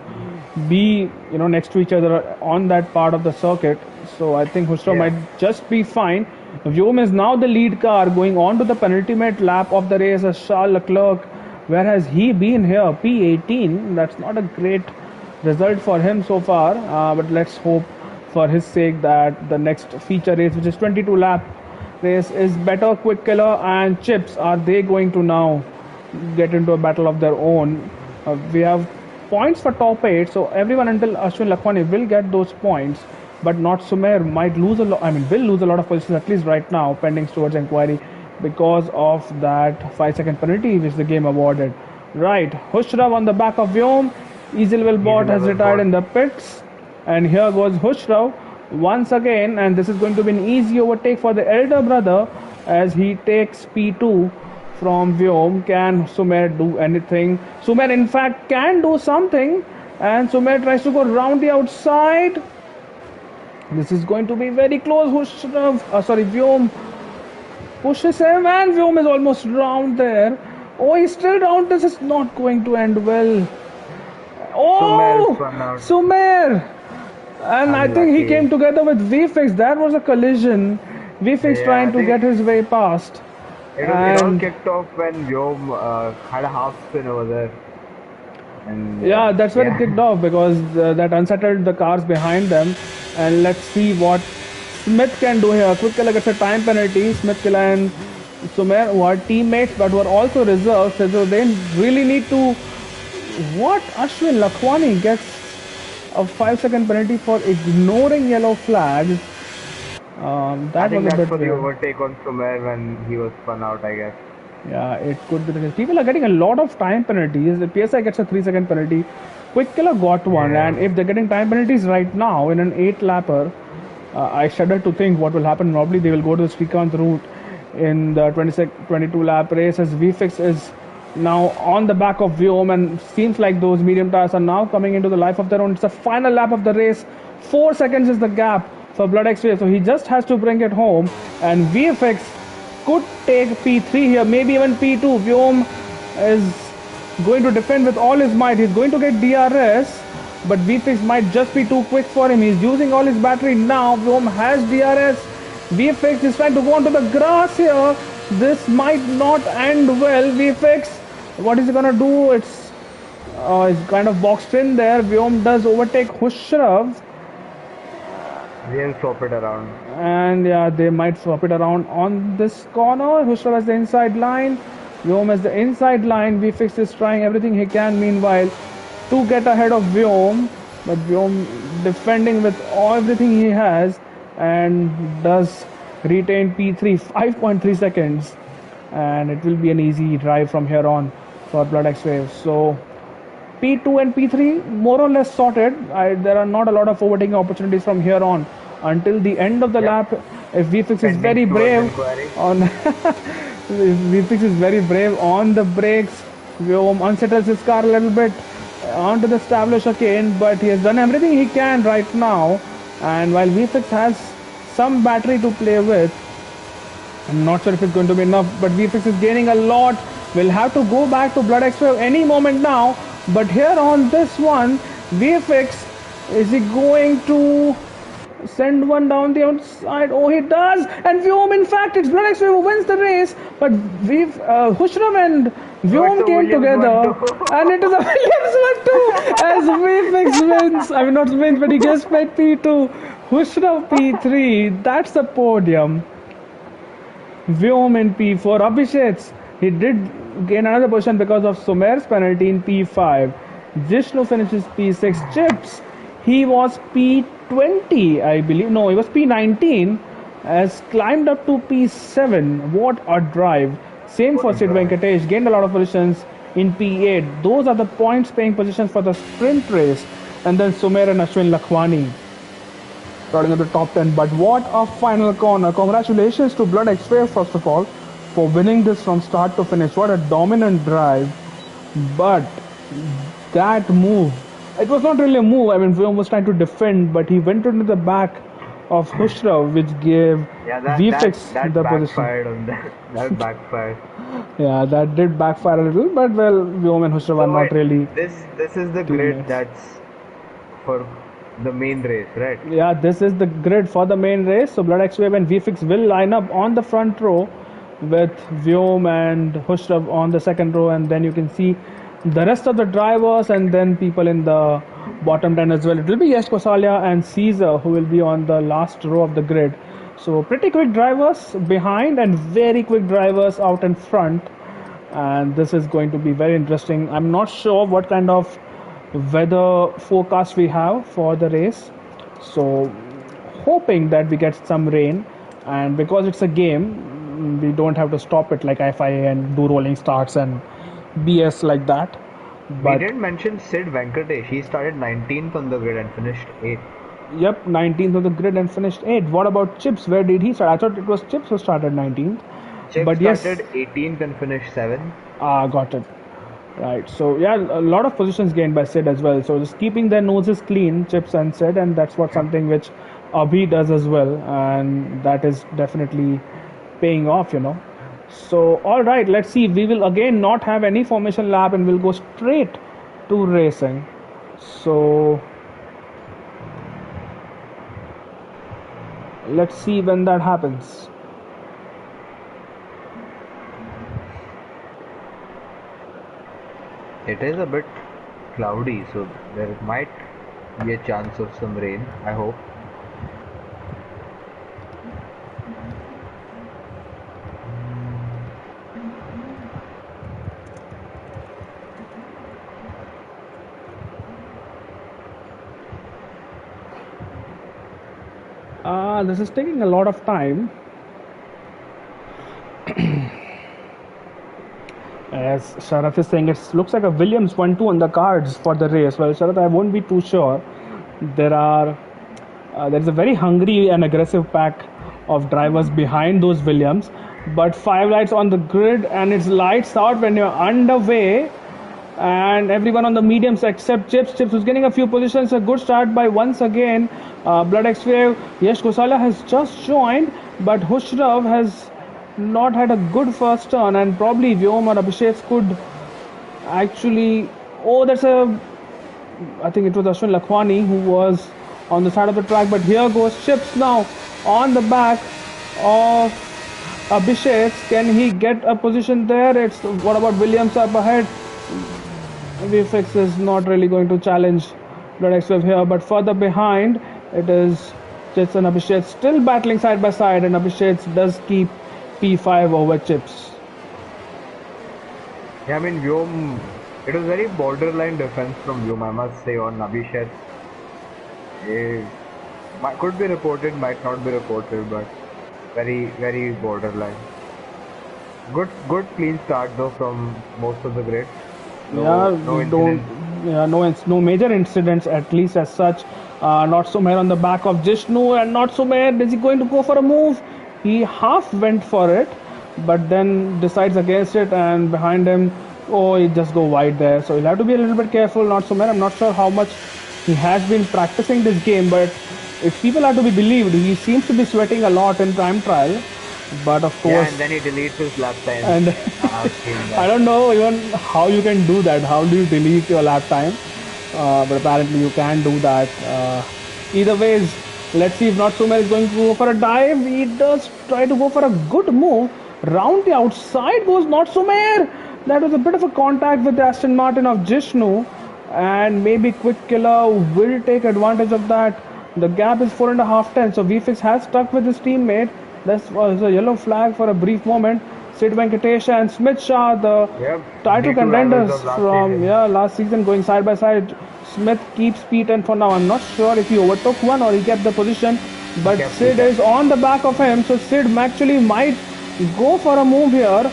be, next to each other on that part of the circuit. So I think Hushrav might just be fine. Vyom is now the lead car going on to the penultimate lap of the race as Charles Leclerc. Where has he been here? P18. That's not a great result for him so far, but let's hope for his sake that the next feature race, which is 22 lap race, is better. Quick Killer and Chips, are they going to now get into a battle of their own? We have points for top 8, so everyone until Ashwin Lakhwani will get those points, but not Sumer. Might lose a lot. Will lose a lot of positions, at least right now, pending Stewart's inquiry, because of that 5-second penalty which the game awarded. Right, Hushrav on the back of Vyom. Easy-level bot has retired in the pits, and here goes Hushrav once again, and this is going to be an easy overtake for the elder brother as he takes P2 from Vyom. Can Sumer do anything? Sumer in fact can do something, and Sumer tries to go round the outside. This is going to be very close. Vyom pushes him, and Vyom is almost round there. Oh, he's still round. This is not going to end well. Oh, Sumer! And I think he came together with VFix. That was a collision. VFix trying to get his way past. It all kicked off when Vyom had a half spin over there. And, that's when it kicked off, because that unsettled the cars behind them. And let's see what Smith can do here. Quick Killer gets a time penalty. Smith Killer and Sumer, who are teammates but who are also reserves, so they really need to. What? Ashwin Lakhwani gets a 5-second penalty for ignoring yellow flags. I think that's for the overtake on Sumer when he was spun out, I guess. Yeah, it could be the case. People are getting a lot of time penalties. The PSI gets a 3-second penalty. Quick Killer got one, and if they're getting time penalties right now in an 8-lapper, I shudder to think what will happen. Probably they will go to the Srikanth route in the 22 lap race, as VFix is now on the back of Vyom, and seems like those medium tires are now coming into the life of their own. It's the final lap of the race. 4 seconds is the gap for Blood X Wave, so he just has to bring it home, and VFX could take P3 here, maybe even P2. Vyom is going to defend with all his might. He's going to get DRS, but VFX might just be too quick for him. He's using all his battery now. Vyom has DRS. VFX is trying to go onto the grass here. This might not end well. VFX, what is he gonna do? It's kind of boxed in there. Vyom does overtake Hushrav. They'll swap it around. And yeah, they might swap it around on this corner. Hushrav has the inside line. Vyom has the inside line. VFX is trying everything he can meanwhile to get ahead of Vyom. But Vyom defending with everything he has and does retain P3, 5.3 seconds. And it will be an easy drive from here on for Blood X Wave. So P2 and P3 more or less sorted. There are not a lot of overtaking opportunities from here on until the end of the lap. If VFX is very brave on if VFX is very brave on the brakes, Vyom unsettles his car a little bit onto the established chicane, but he has done everything he can right now. And while VFX has some battery to play with, I'm not sure if it's going to be enough, but VFX is gaining a lot. We'll have to go back to Blood X Wave any moment now. But here on this one, VFX, is he going to send one down the outside? Oh, he does! And Vyom, in fact, it's Blood X Wave who wins the race. But Hushrav and Vyom came together, and it is a Williams 1-2 as VFX wins. I mean, not wins, but he gets paid P2. Hushrav P3. That's the podium. Vyom in P4. Abhishek, he did gain another position because of Sumer's penalty in P5. Jishnu finishes P6. Chips, he was P20, I believe. No, he was P19, has climbed up to P7. What a drive. Same for Sid Venkatesh, gained a lot of positions in P8. Those are the points paying positions for the sprint race. And then Sumer and Ashwin Lakhwani starting at the top 10. But what a final corner. Congratulations to Blood X Wave, first of all, for winning this from start to finish. What a dominant drive. But that move, it was not really a move. I mean, Vyom was trying to defend, but he went into the back of Hushrav, which gave VFX that the backfired position. on that. That backfired. Yeah, that did backfire a little, but well, Vyom and Hushrav are not really. This is the grid that's for the main race, right? Yeah, this is the grid for the main race. So Blood X Wave and VFX will line up on the front row with Vyom and Hushrav on the second row, and then you can see the rest of the drivers and then people in the bottom 10 as well. It will be Yash Kosalia and Caesar who will be on the last row of the grid. So pretty quick drivers behind and very quick drivers out in front, and this is going to be very interesting. I'm not sure what kind of weather forecast we have for the race, so hoping that we get some rain, and because it's a game, we don't have to stop it like FIA and do rolling starts and BS like that. But we didn't mention Sid Venkatesh. He started 19th on the grid and finished 8th. Yep, 19th on the grid and finished 8th. What about Chips? Where did he start? I thought it was Chips who started 19th. Chips but started 18th and finished 7th. Ah, got it. Right. So yeah, a lot of positions gained by Sid as well. So just keeping their noses clean, Chips and Sid, and that's what something which Abhi does as well, and that is definitely paying off, you know. So alright, let's see. We will again not have any formation lap and we'll go straight to racing. So let's see when that happens. It is a bit cloudy, so there might be a chance of some rain, I hope. This is taking a lot of time. As Sharath is saying, it looks like a Williams 1-2 on the cards for the race. Well, Sharath, I won't be too sure. There is a very hungry and aggressive pack of drivers behind those Williams, but 5 lights on the grid, and it's lights out when you're underway. And everyone on the mediums except Chips. Chips was getting a few positions. A good start by once again Blood X-Wave. Yash Gosala has just joined, but Hushrav has not had a good first turn, and probably Vyom or Abhishek could actually. Oh, that's a. I think it was Ashwin Lakhwani who was on the side of the track, but here goes Chips now on the back of Abhishek. Can he get a position there? It's what about Williams up ahead? VFX is not really going to challenge Blood X-Wave here, but further behind it is Chips and Abhishek still battling side by side, and Abhishek does keep P5 over Chips. Yeah, I mean, Vyom, it was very borderline defense from Vyom, I must say, on Abhishek. Could be reported, might not be reported, but very, very borderline. Good clean start though from most of the grid. No major incidents, at least as such. Not Sumer on the back of Jishnu, and not Sumer. Is he going to go for a move? He half went for it, but then decides against it, and behind him, he just go wide there. So he'll have to be a little bit careful. Not Sumer. I'm not sure how much he has been practicing this game, but if people are to be believed, he seems to be sweating a lot in time trial. But of course, yeah, and then he deletes his lap time. And I don't know even how you can do that. How do you delete your lap time? But apparently you can do that. Either ways, let's see if not Sumer is going to go for a dive. He does try to go for a good move. Round the outside goes not Sumer. That was a bit of a contact with the Aston Martin of Jishnu, and maybe Quick Killer will take advantage of that. The gap is 4.5 tenths, so VFX has stuck with his teammate. That was a yellow flag for a brief moment. Sid Venkatesh and Smith Shah, the title contenders from last season, going side by side. Smith keeps P10 for now. I'm not sure if he overtook one or he kept the position, but Sid is on the back of him, so Sid actually might go for a move here.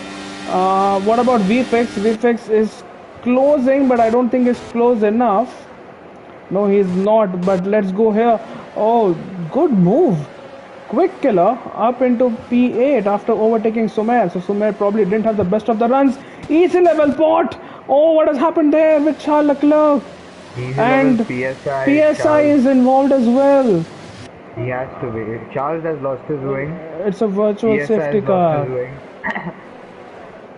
What about VFX? VFX is closing, but I don't think it's close enough. No, he's not, but let's go here. Oh, good move. Quick Killer up into P8 after overtaking Sumer. So Sumer probably didn't have the best of the runs. Easy level pot. Oh, what has happened there with Charles Leclerc? And PSI is involved as well. He has to be. Charles has lost his wing. It's a virtual safety car.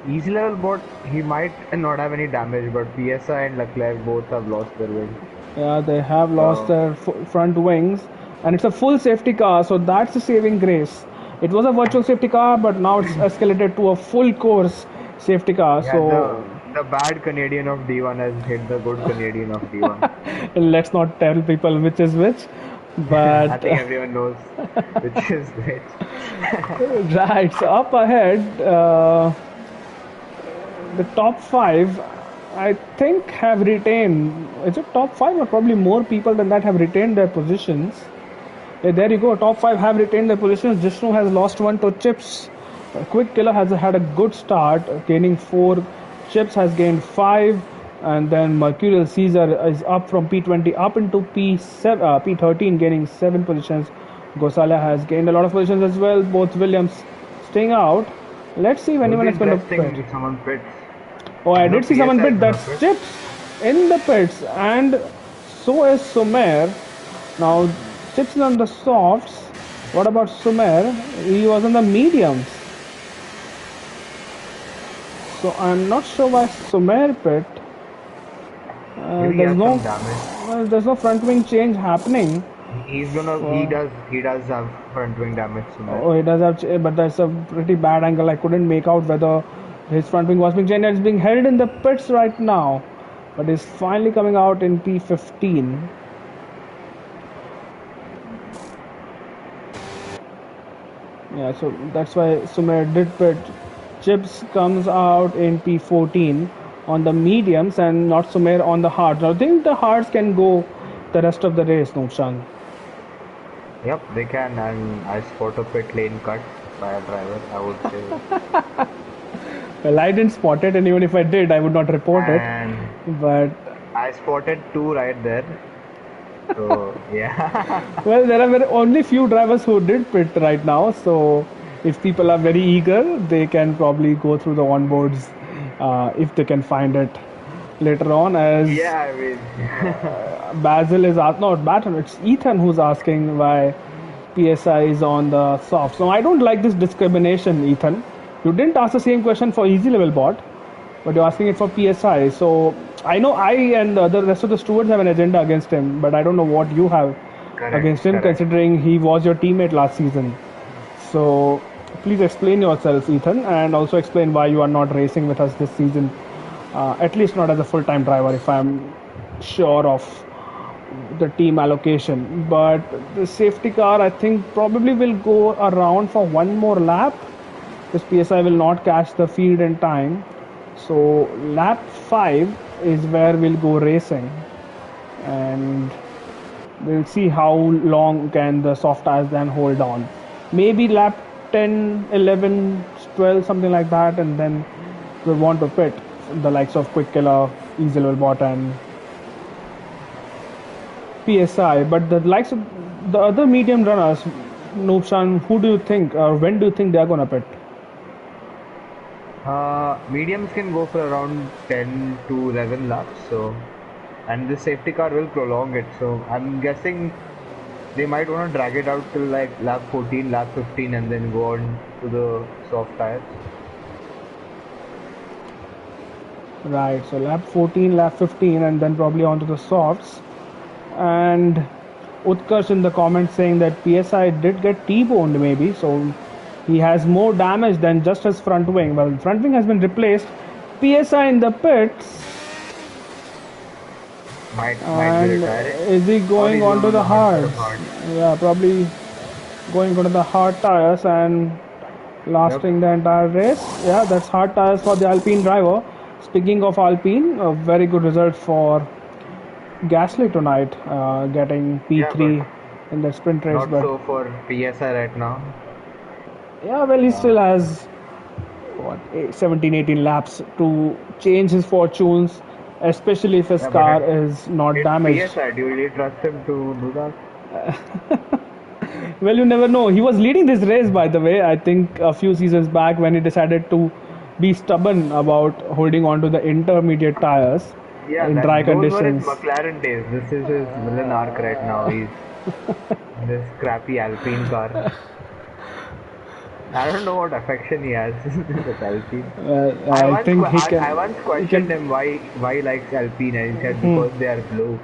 Easy level bot, he might not have any damage, but PSI and Leclerc both have lost their wings. Yeah, they have lost their front wings. And it's a full safety car, so that's the saving grace. It was a virtual safety car, but now it's escalated to a full course safety car. Yeah, so the bad Canadian of D1 has hit the good Canadian of D1. Let's not tell people which is which, but I think everyone knows which is which. Right, so up ahead, the top 5, I think, have retained. Is it top 5 or probably more people than that have retained their positions? There you go. Top 5 have retained their positions. Jishnu has lost one to Chips. Quick Killer has had a good start, gaining 4. Chips has gained 5, and then Mercurial Caesar is up from P20 up into P13, gaining 7 positions. Gosala has gained a lot of positions as well. Both Williams staying out. Let's see if anyone is going to pit. Someone pits. Oh, I did see someone pit. That's Chips in the pits, and so is Sumer. Now Chips is on the softs. What about Sumer? He was on the mediums. So I'm not sure why Sumer pit. There's no front wing change happening. He does have front wing damage. Sumer. Oh, he does have, but that's a pretty bad angle. I couldn't make out whether his front wing was being changed. It's being held in the pits right now, but is finally coming out in P15. Yeah, so that's why Sumer did pit. Chips comes out in P14 on the mediums and not Sumer on the hards. Now, I think the hards can go the rest of the race, Nukshan. Yep, they can, and I spot a pit lane cut by a driver, I would say. Well, I didn't spot it, and even if I did, I would not report it. But I spotted 2 right there. So, yeah. Well, there are only few drivers who did pit right now, so if people are very eager, they can probably go through the onboards if they can find it later on. As Yeah, I mean, Basil is not Baton, it's Ethan who's asking why PSI is on the soft. So I don't like this discrimination, Ethan. You didn't ask the same question for easy level bot, but you're asking it for PSI. So I know I and the rest of the stewards have an agenda against him, but I don't know what you have correct, against him, correct. considering he was your teammate last season. So please explain yourself, Ethan, and also explain why you are not racing with us this season. At least not as a full-time driver, if I'm sure of the team allocation. But the safety car, I think, probably will go around for one more lap. This PSI will not catch the field in time. So lap 5 is where we'll go racing, and we'll see how long can the soft tires then hold on. Maybe lap 10, 11, 12, something like that, and then we'll want to pit the likes of Quick Killer, Easy Level Bot, and PSI. But the likes of the other medium runners, Noobshan, who do you think, or when do you think they're gonna pit? Mediums can go for around 10 to 11 laps, so and the safety car will prolong it. So I'm guessing they might want to drag it out till like lap 14, lap 15, and then go on to the soft tires. Right, so lap 14, lap 15, and then probably onto the softs. And Utkarsh in the comments saying that PSI did get T-boned maybe, so he has more damage than just his front wing. Well, front wing has been replaced. PSI in the pits. Might be And retiring. is he Or going he's on to on the hard hards? hard. Yeah, probably going on to the hard tires and lasting the entire race. Yeah, that's hard tires for the Alpine driver. Speaking of Alpine, a very good result for Gasly tonight, getting Yeah, but P3 in the sprint race. not But so for PSI right now. yeah, well, he still Uh, has what 17, 18 laps to change his fortunes, especially if his yeah, but car is not it's damaged. PSI. Do you really trust him to do that? Well, you never know. He was leading this race, by the way. I think a few seasons back when he decided to be stubborn about holding on to the intermediate tires Yeah, in that dry those were his conditions. McLaren days. This is his villain arc right now. He's in this crappy Alpine car. I don't know what affection he has with Alpine. I I once think he I once he questioned can. him why he likes Alpine, and he said because they are blue.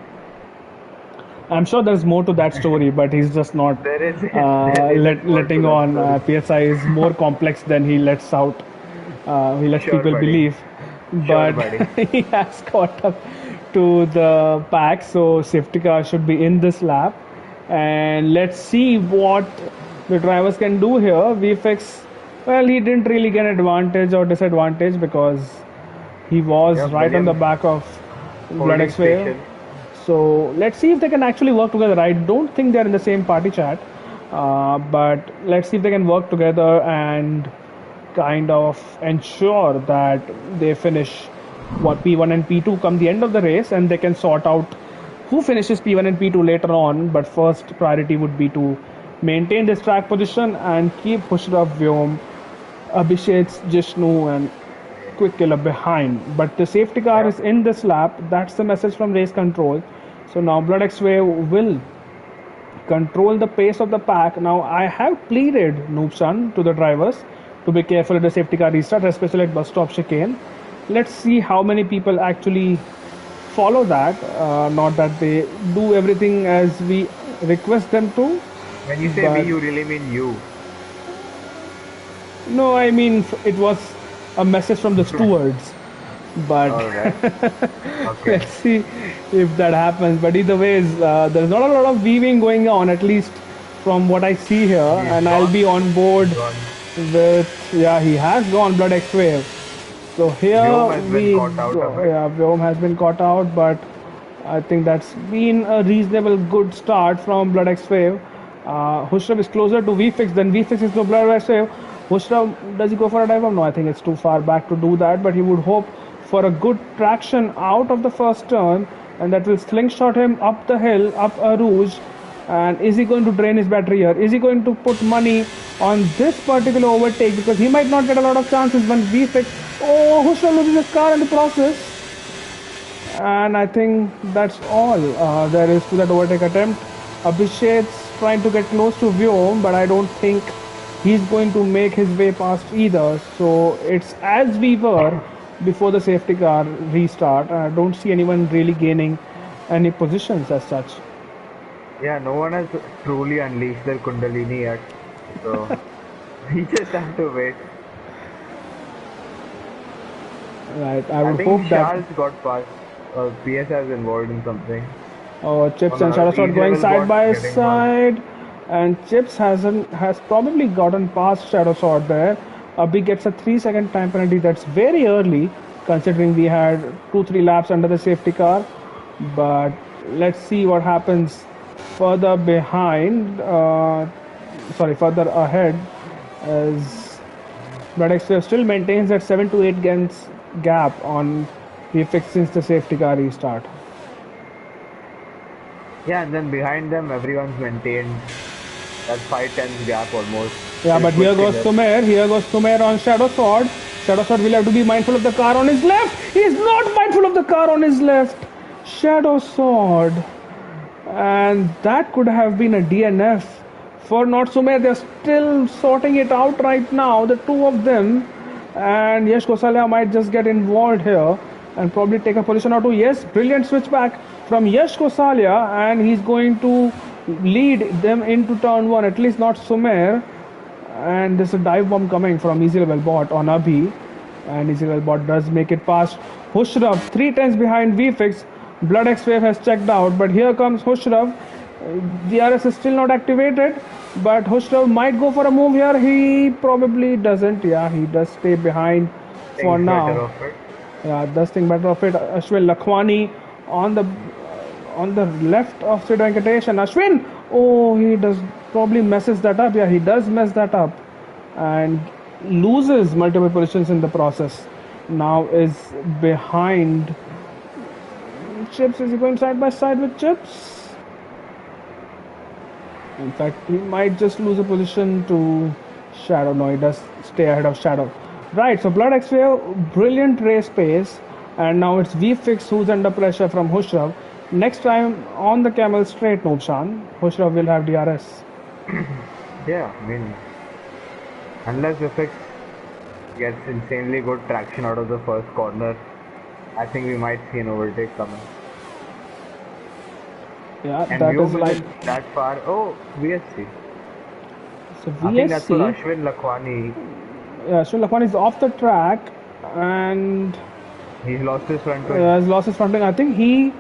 I'm sure there's more to that story, but he's just not There is there isn't more to letting that on. story. PSI is more complex than he lets out. He lets Sure, people buddy. believe. Sure, But buddy. he has caught up to the pack, so safety car should be in this lap. And let's see what the drivers can do here. VFX, well, he didn't really get advantage or disadvantage because he was Yep, right on the Williams back of Blood holding X-Wave. station. So let's see if they can actually work together. I don't think they're in the same party chat, but let's see if they can work together and kind of ensure that they finish what P1 and P2 come the end of the race, and they can sort out who finishes P1 and P2 later on. But first priority would be to maintain this track position and keep Hushraf, Vyom, Abhishek, Jishnu, and Quick Killer behind. But the safety car Yep. is in this lap. That's the message from race control. So now Blood X Wave will control the pace of the pack. Now I have pleaded, Noobsan, to the drivers to be careful at the safety car restart, especially at bus stop chicane. Let's see how many people actually follow that. Not that they do everything as we request them to, When you say we, but you really mean you. no, I mean it was a message from the stewards. But All right. Okay. let's see if that happens. But either ways, there's not a lot of weaving going on, at least from what I see here. He's And I'll gone. be on board Gone. with, yeah, he has gone Blood X Wave. So here Vyom has been we caught out go. of it. Yeah, Vyom has been caught out, but I think that's been a reasonable good start from Blood X Wave. Hushraf is closer to VFix than VFix is to Blood X Wave. Hushraf, does he go for a dive bomb? No, I think it's too far back to do that, but he would hope for a good traction out of the first turn, and that will slingshot him up the hill, up a rouge, And is he going to drain his battery here? Is he going to put money on this particular overtake? Because he might not get a lot of chances when we fix. Oh, Hushra loses his car in the process. And I think that's all there is to that overtake attempt. Abhishek's trying to get close to Vyom, but I don't think he's going to make his way past either. So it's as we were before the safety car restart. I don't see anyone really gaining any positions as such. Yeah, no one has truly unleashed their Kundalini yet. So we just have to wait. Right, I would think hope Charles that. got past. PSI is involved in something. Chips On and a Shadow Sword easy going level side bot by getting side, and Chips has probably gotten past Shadow Sword there. Abhi gets a 3-second time penalty. That's very early, considering we had 2-3 laps under the safety car. But let's see what happens further behind. Further ahead, as Braddock still maintains that 7 to 8 games gap on VFX since the safety car restart. Yeah, and then behind them, everyone's maintained that 5-10 gap almost. Yeah, but here goes Sumer. Here goes Sumer on Shadow Sword. Shadow Sword will have to be mindful of the car on his left. He is not mindful of the car on his left. Shadow Sword. And that could have been a DNF for not Sumer. They're still sorting it out right now, the two of them. And Yash Gosalia might just get involved here and probably take a position or two. Yes, brilliant switch back from Yash Gosalia, and he's going to lead them into turn 1, at least not Sumer. And there's a dive bomb coming from Easy Level Bot on Abhi, and Easy Level Bot does make it past Hushrav, 3 tenths behind VFix. Blood X Wave has checked out, but here comes Hushrav. DRS is still not activated, but Hushrav might go for a move here. He probably doesn't. Yeah, he does stay behind for now. Yeah, does think better of it. Ashwin Lakhwani on the left of Sid Venkatesh, and Ashwin, oh, he does probably messes that up. Yeah, he does mess that up and loses multiple positions in the process. Now is behind Chips. Is he going side by side with Chips? In fact, he might just lose a position to Shadow. No, he does stay ahead of Shadow. Right, so Blood X-Wave, brilliant race pace. And now it's VFix who's under pressure from Hushrav. Next time on the Camel Straight, Nobshan, Hushrav will have DRS. Yeah, I mean, unless VFX gets insanely good traction out of the first corner, I think we might see an overtake coming. Yeah, and that is like that far. Oh, VSC. So VSC. I think that's for Ashwin Lakhwani. Yeah, Ashwin Lakhwani is off the track, and he's lost his front wing. He's lost his front wing. I think he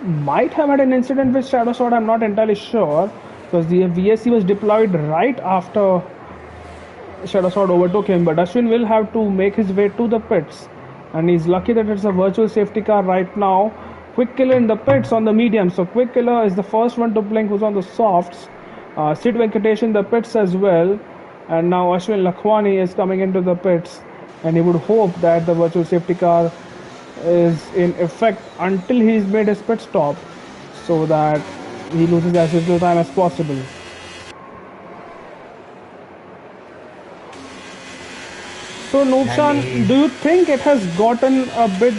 might have had an incident with Shadow Sword. I'm not entirely sure, because the VSC was deployed right after Shadow Sword overtook him. But Ashwin will have to make his way to the pits, and he's lucky that it's a virtual safety car right now. Quick Killer in the pits on the medium. So Quick Killer is the first one to blink who's on the softs. Sid Venkatesh in the pits as well. And now Ashwin Lakhwani is coming into the pits. And he would hope that the virtual safety car is in effect until he's made his pit stop, so that he loses as little time as possible. So Nobshan, do you think it has gotten a bit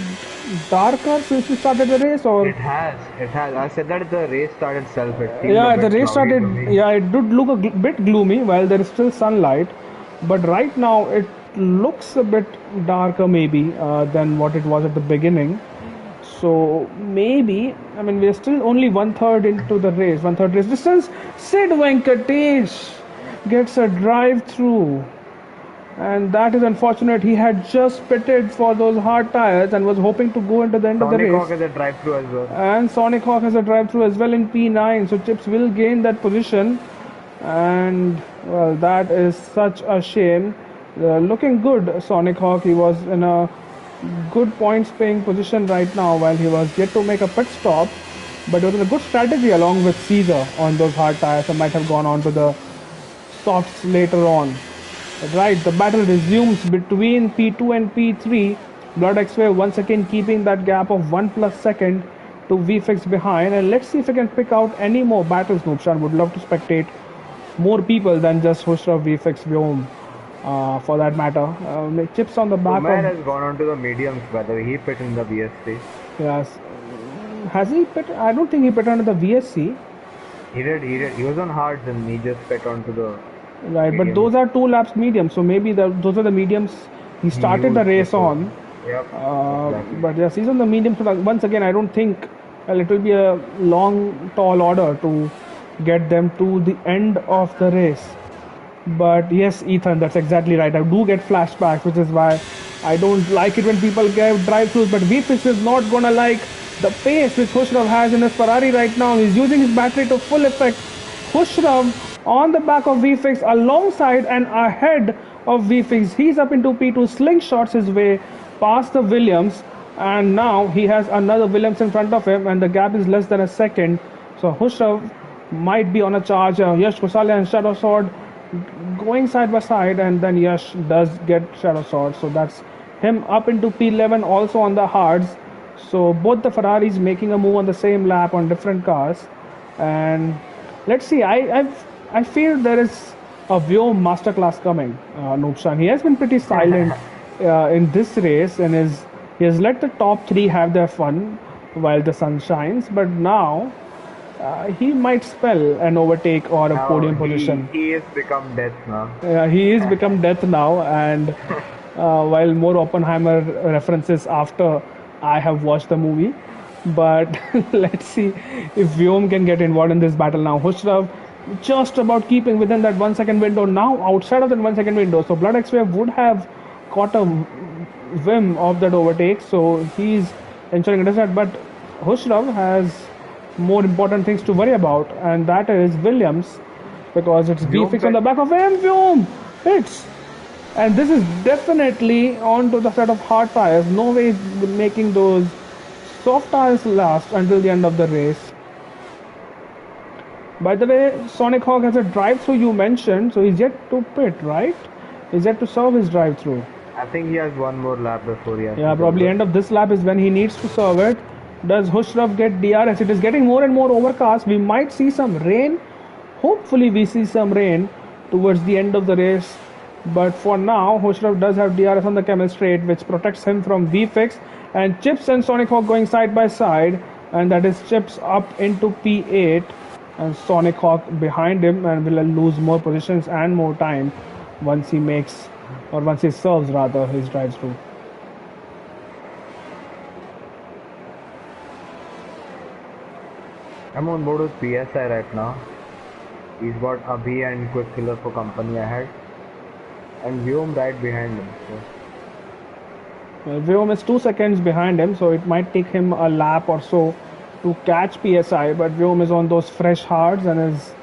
darker since we started the race, or it has? I said that the race started itself. The race started. Yeah, it did look a bit gloomy while there is still sunlight, but right now it looks a bit darker maybe than what it was at the beginning. So maybe, I mean, we're still only 1/3 into the race, 1/3 race distance. Sid Venkatesh gets a drive through. And that is unfortunate. He had just pitted for those hard tires and was hoping to go into the end of the race. Sonic Hawk has a drive-through as well. And Sonic Hawk has a drive-through as well in P9. So Chips will gain that position. And, well, that is such a shame. Looking good, Sonic Hawk. He was in a good points-paying position right now while he was yet to make a pit stop. But it was a good strategy along with Caesar on those hard tires. And might have gone on to the softs later on. Right, the battle resumes between P2 and P3. Blood X-Wave once again keeping that gap of 1+ second to VFX behind, and let's see if we can pick out any more battles. Nubshan would love to spectate more people than just Hushrav, VFX, Vyom, for that matter. Chips on the back Umair of. has gone on to the mediums, whether he pit in the VSC. Yes. Has he pit? I don't think he pit under the VSC. He did. He was on hards and he just pit onto the Right, but mediums. those are 2 laps medium, so maybe those are the mediums he started the used race before. on. Yep. Exactly. But yes, he's on the medium. So once again, I don't think it will be a long, tall order to get them to the end of the race. But yes, Ethan, that's exactly right. I do get flashbacks, which is why I don't like it when people get drive-thrus. But VFX is not gonna like the pace which Hushrav has in his Ferrari right now. He's using his battery to full effect. Hushrav on the back of VFX alongside and ahead of VFX. He's up into P2, slingshots his way past the Williams, and now he has another Williams in front of him, and the gap is less than a second. So Hushrav might be on a charge. Yash Kusale and Shadow Sword going side by side, and then Yash does get Shadow Sword. So that's him up into P11, also on the hards. So both the Ferraris making a move on the same lap on different cars, and let's see. I feel there is a Vyom masterclass coming. Nubshan, he has been pretty silent in this race, and he has let the top 3 have their fun while the sun shines. But now he might spell an overtake or a podium position. He has become death now. He is become death now, and while more Oppenheimer references after I have watched the movie. But let's see if Vyom can get involved in this battle now. Hushrav just about keeping within that 1 second window, now outside of that 1 second window. So Blood X Wave would have caught a whim of that overtake, so he's ensuring it is that. But Hushrav has more important things to worry about, and that is Williams, because it's VFX on the back of him. Vyom hits, and this is definitely onto the set of hard tires. No way he's making those soft tires last until the end of the race. By the way, Sonic Hawk has a drive-through you mentioned, so he's yet to pit, right? He's yet to serve his drive-through. I think he has one more lap before he has. Yeah, probably end of this lap is when he needs to serve it. Does Hushrav get DRS? It is getting more and more overcast. We might see some rain. Hopefully we see some rain towards the end of the race. But for now, Hushrav does have DRS on the Camel Straight, which protects him from VFX. And Chips and Sonic Hawk going side by side. And that is Chips up into P8. And Sonic Hawk behind him, and will lose more positions and more time once he makes, or once he serves rather, his drive through. I'm on board with PSI right now. He's got Abhi and Quick Killer for company ahead, and Vyom right behind him. So. Vyom is 2 seconds behind him, so it might take him a lap or so to catch PSI, but Vyom is on those fresh hards and is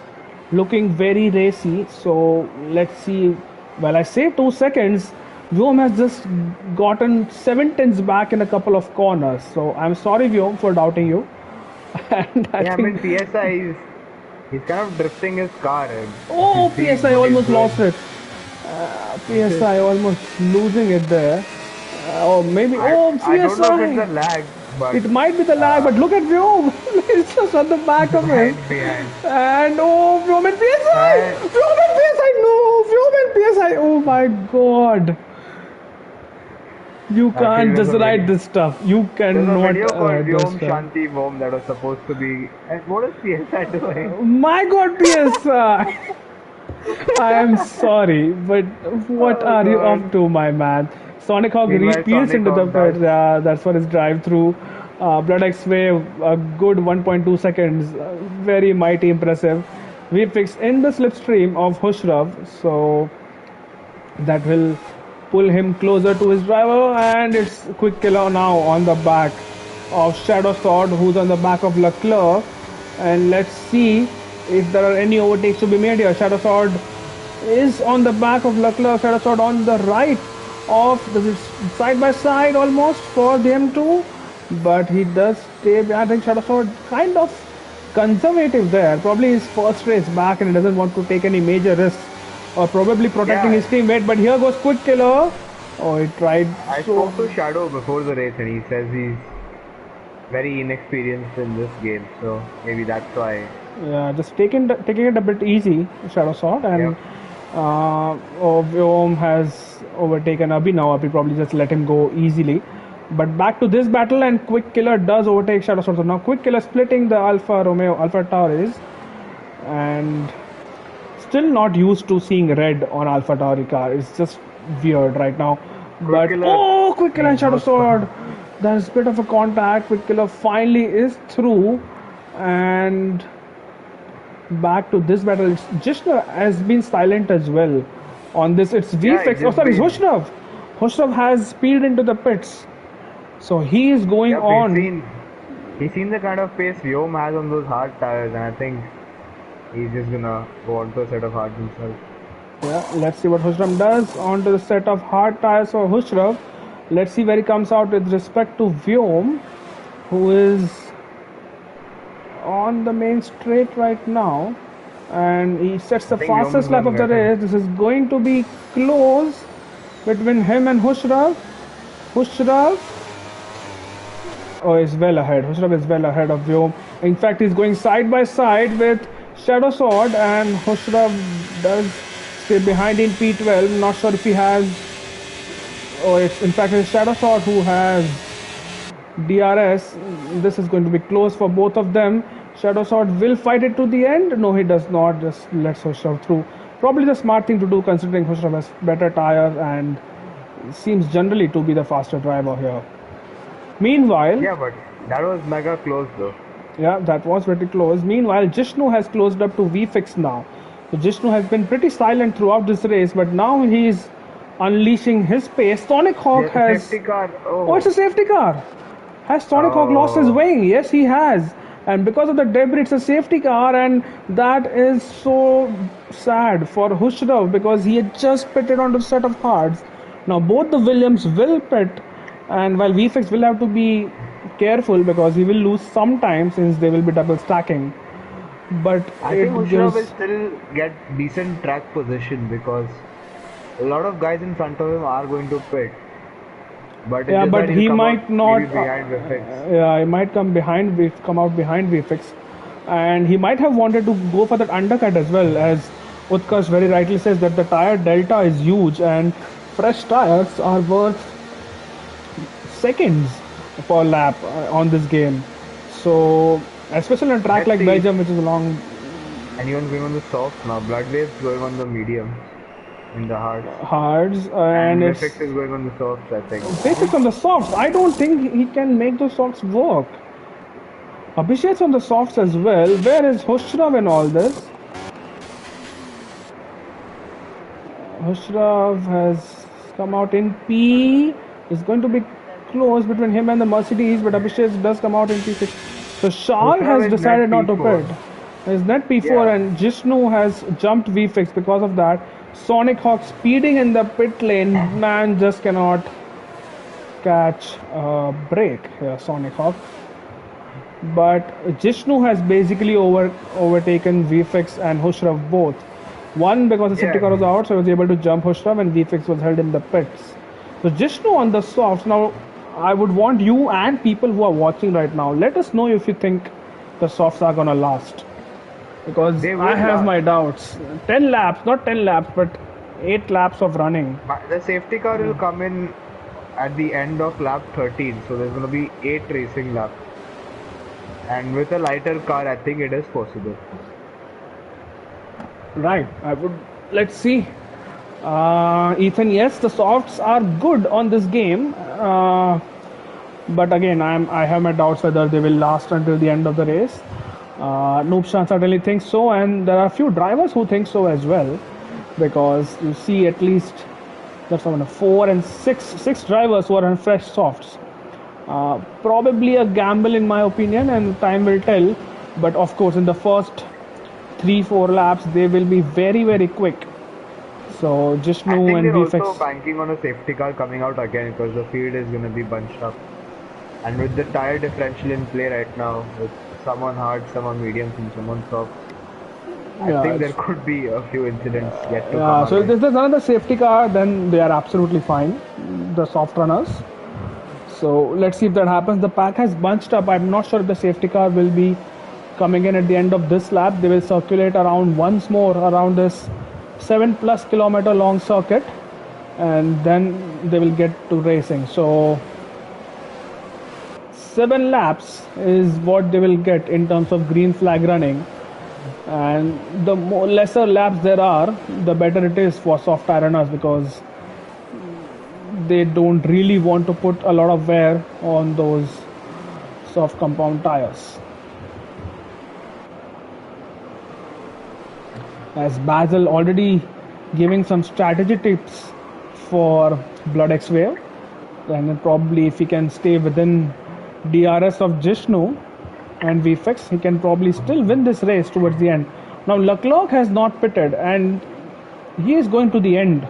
looking very racy. So let's see. Well, I say 2 seconds. Vyom has just gotten 7 tenths back in a couple of corners. So I'm sorry, Vyom, for doubting you. And I mean, PSI he's kind of drifting his car. Oh, PSI almost lost it. PSI almost losing it there. Or maybe. PSI. I don't know if it's a lag. But, it might be the lag, but look at Vyom. It's just on the back of him. And Vyom and PSI! Vyom and PSI! No! Vyom and PSI! Oh my god. You can't just write this stuff. You cannot. There's a video called Vyom Shanti Vom that was supposed to be. And what is PSI doing? My god, PSI! I am sorry, but what are you up to, my man? Sonic Hawk repeats into the pit. Yeah, that's for his drive-through. Blood X Wave, a good 1.2 seconds. Very mighty, impressive. VFX in the slipstream of Hushrav, so that will pull him closer to his driver. And it's Quick Killer now on the back of Shadow Sword, who's on the back of Leclerc. And let's see if there are any overtakes to be made here. Shadow Sword is on the back of Leclerc. Shadow Sword on the right of the side by side almost for them too, but he does stay behind. I think Shadow Sword kind of conservative there, probably his first race back and he doesn't want to take any major risks, or probably protecting his teammate. But here goes Quick Killer. Oh, he tried. I spoke to Shadow before the race and he says very inexperienced in this game, so maybe that's why. Yeah, just taking it a bit easy, Shadow Sword, and Yep. Vyom has overtaken Abhi now. Abhi probably just let him go easily. But back to this battle, and Quick Killer does overtake Shadow Sword. So now Quick Killer splitting the Alfa Romeo Alpha Tauri, and still not used to seeing red on Alpha Tauri car. It's just weird right now. Quick But Killer Quick Killer and Shadow Sword. There's a bit of a contact. Quick Killer finally is through, and back to this battle. Jishna has been silent as well on this. It's Yeah, VFX. it's Oh, just sorry, been. Hushrav. Hushrav has speed into the pits. So he is going Yep, he's on. seen the kind of pace Vyom has on those hard tires, and I think he's just gonna go on to a set of hards himself. Yeah, let's see what Hushrav does onto the set of hard tires for Hushrav. Let's see where he comes out with respect to Vyom, who is on the main straight right now. And he sets the I think Vyom is fastest lap gonna of the get him. race. This is going to be close between him and Hushrav. Hushrav is well ahead. Hushrav is well ahead of Vyom. In fact, he's going side by side with Shadow Sword, and Hushrav does stay behind in P12. Not sure if he has. Oh, it's in fact it's Shadow Sword who has DRS. This is going to be close for both of them. Shadow Sword will fight it to the end. No, he does not. Just lets Hushrav through. Probably the smart thing to do, considering Hushrav has better tires and seems generally to be the faster driver here. Meanwhile, Yeah, but that was mega close though. yeah, that was pretty close. Meanwhile, Jishnu has closed up to VFix now. So Jishnu has been pretty silent throughout this race, but now he's unleashing his pace. Sonic Hawk There's a has. safety car. Oh, it's a safety car. Has Sonic Hawk lost his Oh, wing? Yes, he has. And because of the debris, it's a safety car, and that is so sad for Hushrav because he had just pitted onto a set of hards. Now both the Williams will pit, and while VFX will have to be careful because he will lose some time since they will be double stacking. But I it think Ushra will gives. still get decent track position because a lot of guys in front of him are going to pit. But it's Yeah, just but that he'll he come out might not. maybe behind Vifix. Yeah, he might come out behind VFX, and he might have wanted to go for that undercut as well. As Utkarsh very rightly says, that the tire delta is huge, and fresh tires are worth seconds per lap on this game. So, especially on a track Let's like see if Belgium, which is long anyone's going on the softs now. Bloodwave's going on the medium in the hards. hards, And and it's Vifix is going on the softs, I think. VFX on the softs. I don't think he can make those softs work. Abhishek's on the softs as well. Where is Hushrav in all this? Hushrav has come out in P. It's going to be close between him and the Mercedes, but Abhishek does come out in P6. So Shal Ushra has is decided net not to P4. pit. He's net P4, Yeah. and Jishnu has jumped VFix because of that. Sonic Hawk speeding in the pit lane. Man just cannot catch a break here, Sonic Hawk. But Jishnu has basically overtaken VFX and Hushrav both. One because the safety car was Yeah. out, so he was able to jump Hushrav, and VFX was held in the pits. So Jishnu on the softs. Now, I would want you and people who are watching right now, let us know if you think the softs are gonna last. Because They I will have my last. doubts. 10 laps, not 10 laps, but 8 laps of running. But the safety car will come in at the end of lap 13. So there's going to be 8 racing laps. And with a lighter car, I think it is possible. Right. I would. Let's see. Ethan, yes, the softs are good on this game, but again, I have my doubts whether they will last until the end of the race. Noobshan certainly thinks so, and there are a few drivers who think so as well, because you see at least that's one of 4 and 6 drivers who are on fresh softs. Probably a gamble in my opinion, and time will tell. But of course, in the first 3-4 laps, they will be very quick. So I Jishnu think and they're also VFX. banking on a safety car coming out again because the field is going to be bunched up. And with the tire differential in play right now, with some on hard, some on mediums, and some on soft, I Yeah, think there could be a few incidents yet to come yeah. our So if way. there's another safety car, then they are absolutely fine. The soft runners. So let's see if that happens. The pack has bunched up. I'm not sure if the safety car will be coming in at the end of this lap. They will circulate around once more around this 7+ kilometer long circuit, and then they will get to racing. So 7 laps is what they will get in terms of green flag running, and the lesser laps there are, the better it is for soft tire runners, because they don't really want to put a lot of wear on those soft compound tires. As Basil already giving some strategy tips for Blood X Wave, and probably if he can stay within DRS of Jishnu and VFX, he can probably still win this race towards the end. Now Leclerc has not pitted, and he is going to the end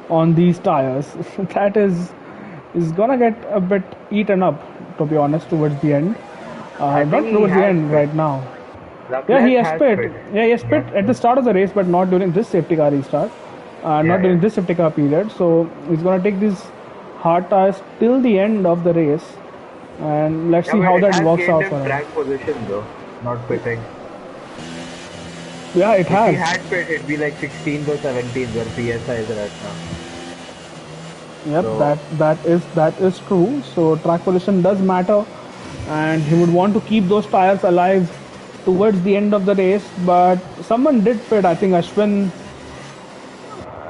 on these tires. That is gonna get a bit eaten up, to be honest, towards the end. Not towards the end, right now. Yeah, he has spit. Yeah, he has spit at the start of the race, but not during this safety car restart. Not during this safety car period. So he's gonna take these hard tires till the end of the race, and let's see how that works out for him. Track position though, not pitting. Yeah, it has. If he had pit, it'd be like 16th or 17th where PSI is right now. Yep, so that is true. So track position does matter, and he would want to keep those tires alive towards the end of the race. But someone did pit, I think Ashwin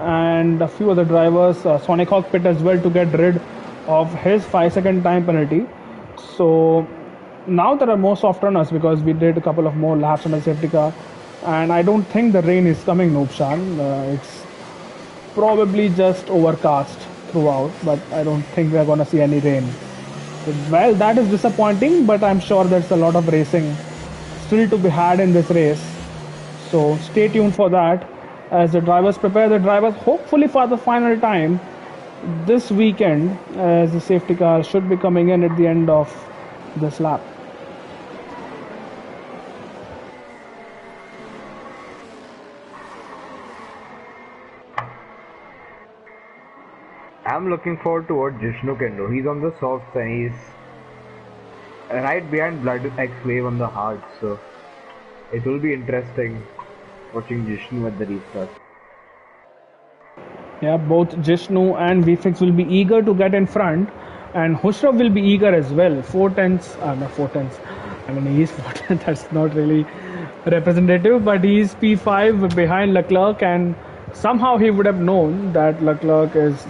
and a few other drivers. Sonic Hawk pit as well to get rid of his 5-second time penalty. So now there are more soft runners because we did a couple of more laps on the safety car, and I don't think the rain is coming, Noobshan. It's probably just overcast throughout, but I don't think we're gonna see any rain. Well, that is disappointing, but I'm sure there's a lot of racing still to be had in this race. So stay tuned for that as the drivers prepare the drivers hopefully for the final time this weekend, as the safety car should be coming in at the end of this lap. I'm looking forward to what Jishnu can do. He's on the softs and he's right behind Blood X Wave on the hard, so it will be interesting watching Jishnu at the restart. Yeah, both Jishnu and VFX will be eager to get in front, and Hushrav will be eager as well. 4 tenths, not 4 tenths. I mean, he's 4 tenths, that's not really representative, but he's P5 behind Leclerc, and somehow he would have known that Leclerc is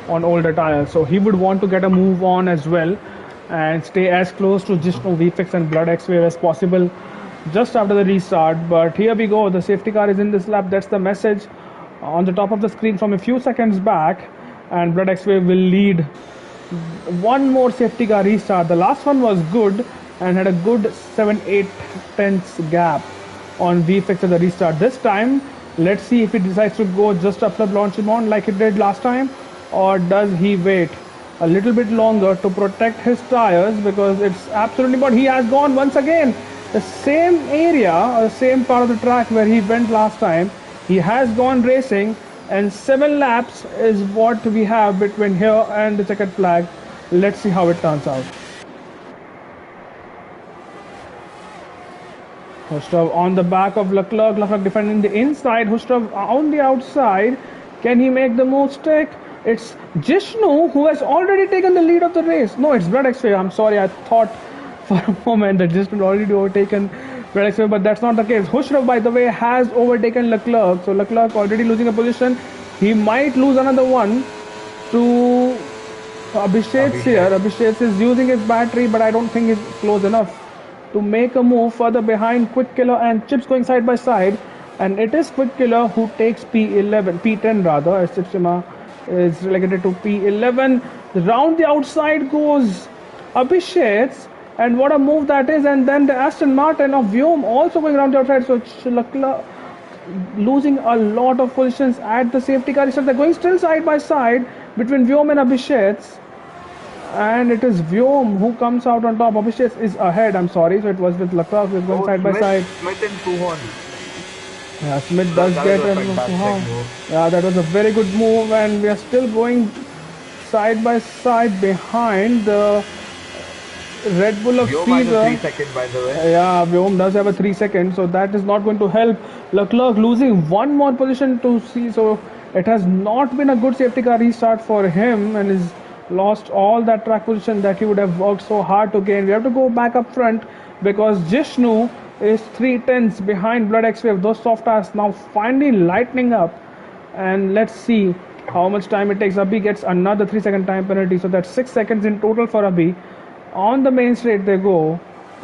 on older tires, so he would want to get a move on as well and stay as close to Jishnu, VFX and Blood X Wave as possible just after the restart. But here we go, the safety car is in this lap. That's the message on the top of the screen from a few seconds back, and Blood X Wave will lead one more safety car restart. The last one was good and had a good 7-8 tenths gap on VFX at the restart. This time, let's see if he decides to go just after Blanchimont like he did last time, or does he wait a little bit longer to protect his tires, because it's absolutely, but he has gone once again the same area or the same part of the track where he went last time. He has gone racing, and 7 laps is what we have between here and the checkered flag. Let's see how it turns out. Hushrav on the back of Leclerc. Leclerc defending the inside. Hushrav on the outside. Can he make the move stick? It's Jishnu who has already taken the lead of the race. No, it's Blood X Wave. I'm sorry, I thought for a moment that Jishnu had already overtaken Blood X Wave, but that's not the case. Hushrav, by the way, has overtaken Leclerc. So Leclerc already losing a position. He might lose another one to Abhishek here. Abhishek is using his battery, but I don't think he's close enough to make a move further behind Quick Killer and Chips going side by side. And it is Quick Killer who takes P10 rather, as Chipsima is relegated to P11. Round the outside goes Abhishek, and what a move that is. And then the Aston Martin of Vyom also going around the outside. So Leclerc losing a lot of positions at the safety car. So they're going still side by side between Vyom and Abhishek, and it is Vyom who comes out on top. Abhishek is ahead, I'm sorry. So it was with Leclerc who is going side by side. Smith and Suhon. Yeah, Smith does get a move. Yeah, that was a very good move, and we are still going side by side behind the Red Bull of Yo, has a Caesar. 3 second by the way. Yeah, Vyom does have a 3 second, so that is not going to help. Leclerc losing one more position to see, so it has not been a good safety car restart for him and he's lost all that track position that he would have worked so hard to gain. We have to go back up front because Jishnu is 3 tenths behind Blood X Wave. Those soft tires now finally lightening up, and let's see how much time it takes. Abhi gets another 3 second time penalty, so that's 6 seconds in total for Abhi. On the main straight they go,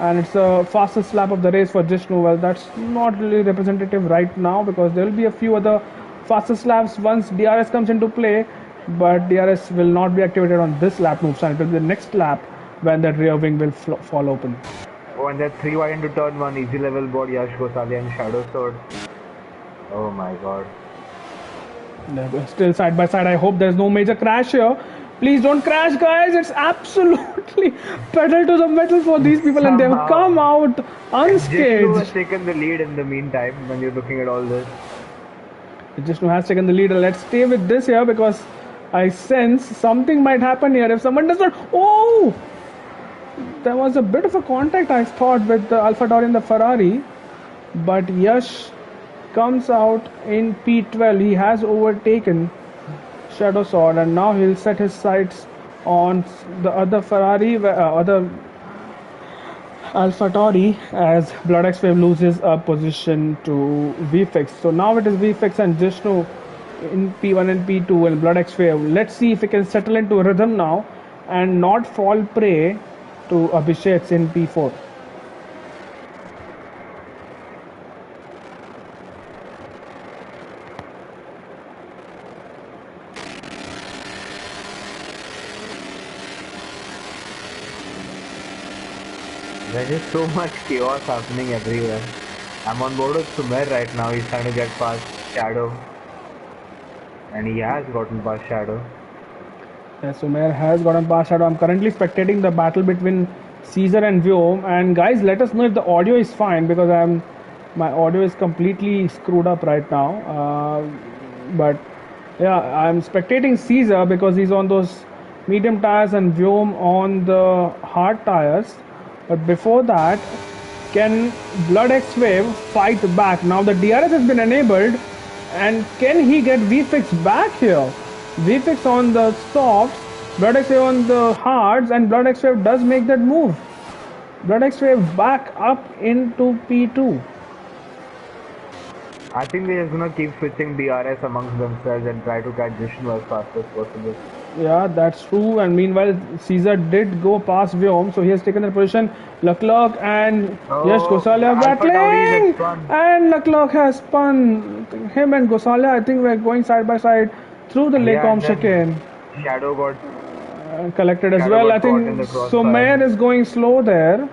and it's the fastest lap of the race for Jishnu. Well, that's not really representative right now because there will be a few other fastest laps once DRS comes into play, but DRS will not be activated on this lap move, and it will be the next lap when that rear wing will fall open. Oh, and that 3 wide into turn 1, easy level board, Yash Gosalia and Shadow Sword. Oh my god. They're still side by side. I hope there's no major crash here. Please don't crash, guys. It's absolutely pedal to the metal for these people, and they've come out Jishnu unscathed. has taken the lead in the meantime when you're looking at all this. Jishnu has taken the lead. Let's stay with this here because I sense something might happen here if someone does not. Oh! There was a bit of a contact, I thought, with the Alpha Tauri and the Ferrari, but Yash comes out in P12. He has overtaken Shadow Sword, and now he'll set his sights on the other Ferrari, other Alpha Tauri, as Blood X Wave loses a position to VFX. So now it is VFX and Jishnu in P1 and P2 and Blood X Wave. Let's see if he can settle into a rhythm now and not fall prey to Abhishek's in P4. There's just so much chaos happening everywhere. I'm on board with Sumer right now. He's trying to get past Shadow. And he has gotten past Shadow. Yes, Sumer has gotten past Shadow. I'm currently spectating the battle between Caesar and Vyom. And guys, let us know if the audio is fine because my audio is completely screwed up right now. But yeah, I'm spectating Caesar because he's on those medium tires and Vyom on the hard tires. But before that, can Blood X Wave fight back? Now the DRS has been enabled, and can he get VFix back here? VFix on the softs, Blood X Wave on the hards, and Blood X Wave does make that move. Blood X Wave back up into P2. I think they're just gonna keep switching DRS amongst themselves and try to catch Jishnu as fast as possible. Yeah, that's true. And meanwhile, Caesar did go past Vyom, so he has taken the position. Leclerc and Yash Gosalia battling, and Leclerc has spun. Him and Gosalia, I think, were going side by side through the Lecom chicane. Shadow got collected as Shadow well. got I caught in the think crossfire. Sumer is going slow there.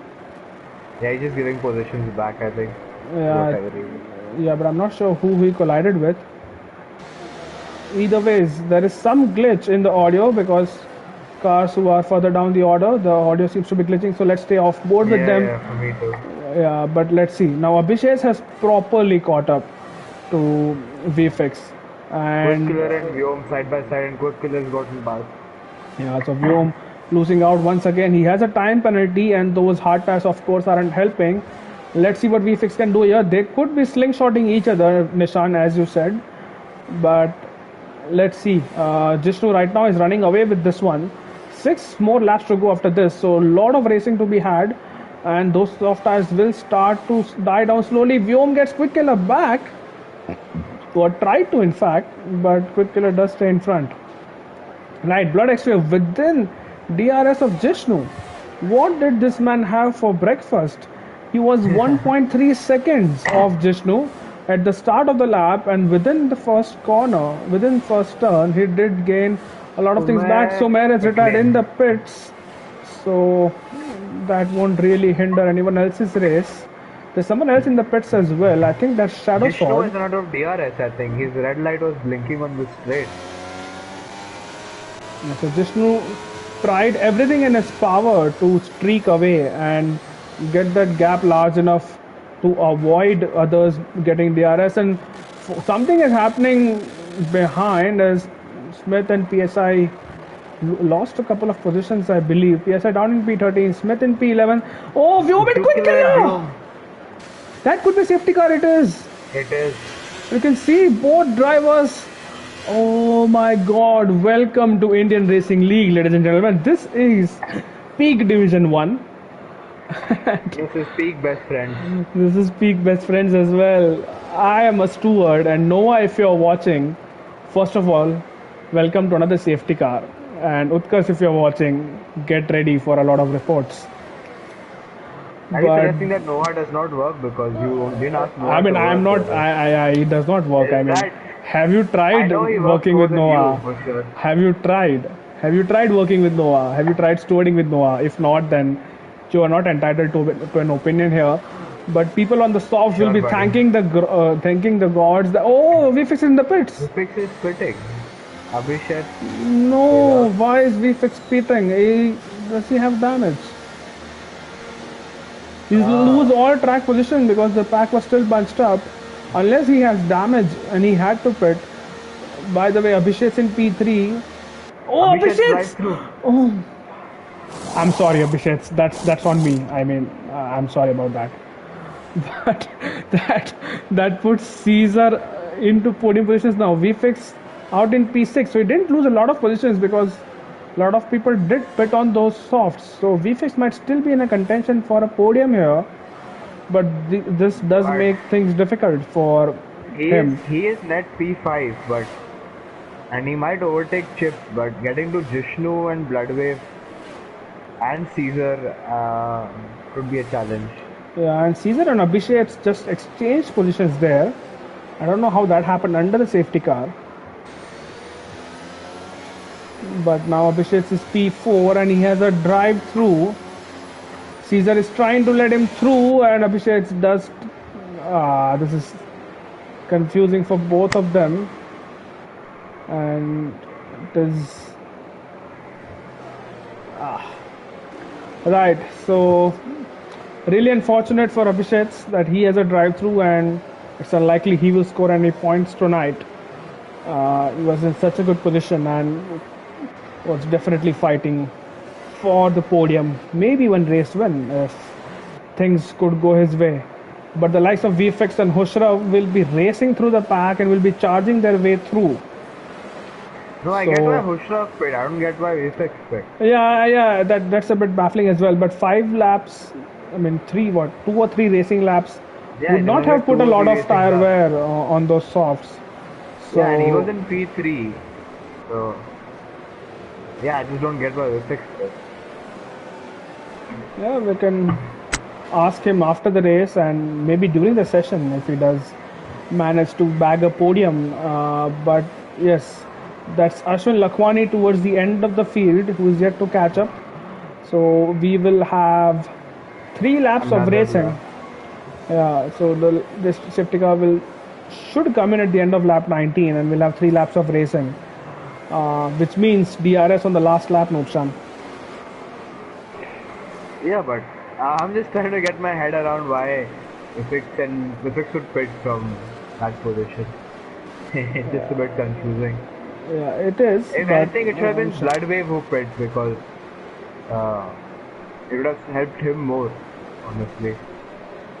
Yeah, he's just giving positions back, I think. Yeah, Whatever reason. yeah, but I'm not sure who he collided with. Either ways, there is some glitch in the audio because cars who are further down the order, the audio seems to be glitching. So let's stay off board with them. Yeah, for me too. Yeah, but let's see. Now Abhishek has properly caught up to VFX, and Quick Killer and Vyom side by side, and Quick Killer's gotten past. yeah, so Vyom losing out once again. He has a time penalty, and those hard tires, of course, aren't helping. Let's see what VFX can do here. They could be slingshotting each other, Nishan, as you said, but let's see. Jishnu right now is running away with this one. 6 more laps to go after this, so a lot of racing to be had, and those soft tires will start to die down slowly. Vyom gets Quick Killer back, or tried to in fact, but Quick Killer does stay in front. Right, Blood X Wave within DRS of Jishnu. What did this man have for breakfast? He was 1.3 seconds off Jishnu at the start of the lap, and within the first corner, within first turn, he did gain a lot of things back. Sumer is retired in the pits, so that won't really hinder anyone else's race. There's someone else in the pits as well. I think that's Shadow Jishnu Sword. is out of DRS, I think. His red light was blinking on the straight. So Jishnu tried everything in his power to streak away and get that gap large enough to avoid others getting DRS, and something is happening behind as Smith and PSI lost a couple of positions, I believe. PSI down in P13, Smith in P11. Oh, Vyomit, quick kill! That could be safety car, it is. It is. You can see both drivers. Oh my god, welcome to Indian Racing League, ladies and gentlemen. This is Peak Division 1. This is peak best friend. This is Peak Best Friends as well. I am a steward, and Noah, if you're watching, first of all, welcome to another safety car. And Utkarsh, if you're watching, get ready for a lot of reports. Are you suggesting that Noah does not work because you didn't ask Noah? I mean, to I am work not. It does not work. I mean, have you tried working with Noah? For sure. Have you tried? Have you tried working with Noah? Have you tried stewarding with Noah? If not, then you are not entitled to an opinion here. But people on the softs will be buddy. thanking the gods. Oh, VFX in the pits. VFX is pitting. Abhishek. No, why is VFX pitting? Does he have damage? He'll lose all track position because the pack was still bunched up. Unless he has damage and he had to pit. By the way, Abhishek's in P3. Oh, Abhishek's! Oh, I'm sorry, Abhishek. That's on me. I mean, I'm sorry about that. But that puts Caesar into podium positions now. VFX out in P6, so he didn't lose a lot of positions because a lot of people did pit on those softs. So VFX might still be in a contention for a podium here, but this does make things difficult for him. He is net P5, and he might overtake Chip, but getting to Jishnu and Bloodwave and Caesar could be a challenge. Yeah, and Caesar and Abhishek just exchanged positions there. I don't know how that happened under the safety car. But now Abhishek is P4 and he has a drive through. Caesar is trying to let him through and Abhishek does. This is confusing for both of them. And it is. Right, so really unfortunate for Abhishek that he has a drive through and it's unlikely he will score any points tonight. He was in such a good position and was definitely fighting for the podium, maybe one race win if things could go his way. But the likes of VFX and Hushrav will be racing through the pack and will be charging their way through. No, I get why Hushrav pit. I don't get why VFX pit. Yeah, that's a bit baffling as well. But 5 laps, I mean 2 or 3 racing laps would not have put a lot of tire wear on those softs. So, yeah, and he was in P3. So yeah, I just don't get why VFX pit. Yeah, we can ask him after the race and maybe during the session if he does manage to bag a podium. But yes, that's Ashwin Lakhwani towards the end of the field who is yet to catch up. So we will have 3 laps of racing. Yeah, so this safety car should come in at the end of lap 19 and we'll have 3 laps of racing. Which means DRS on the last lap, Nutsan. Yeah, but I'm just trying to get my head around why VFX would pit from that position. It's just a bit confusing. Yeah, it is. If anything, it should have been Bloodwave who pit because it would have helped him more, honestly.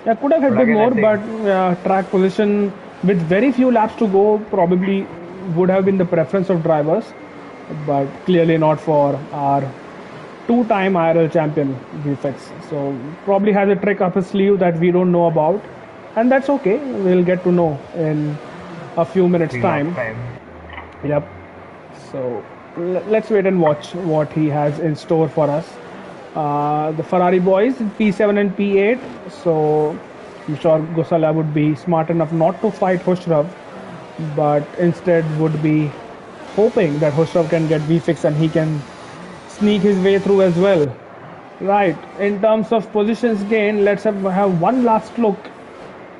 Yeah, could have helped him more, but track position with very few laps to go probably would have been the preference of drivers, but clearly not for our 2-time IRL champion VFX. So probably has a trick up his sleeve that we don't know about, and that's okay. We'll get to know in a few minutes time. Yep. So let's wait and watch what he has in store for us. The Ferrari boys P7 and P8. So I'm sure Gosala would be smart enough not to fight Hushrav, but instead would be hoping that Hushrav can get VFX and he can sneak his way through as well. Right, in terms of positions gained, let's have one last look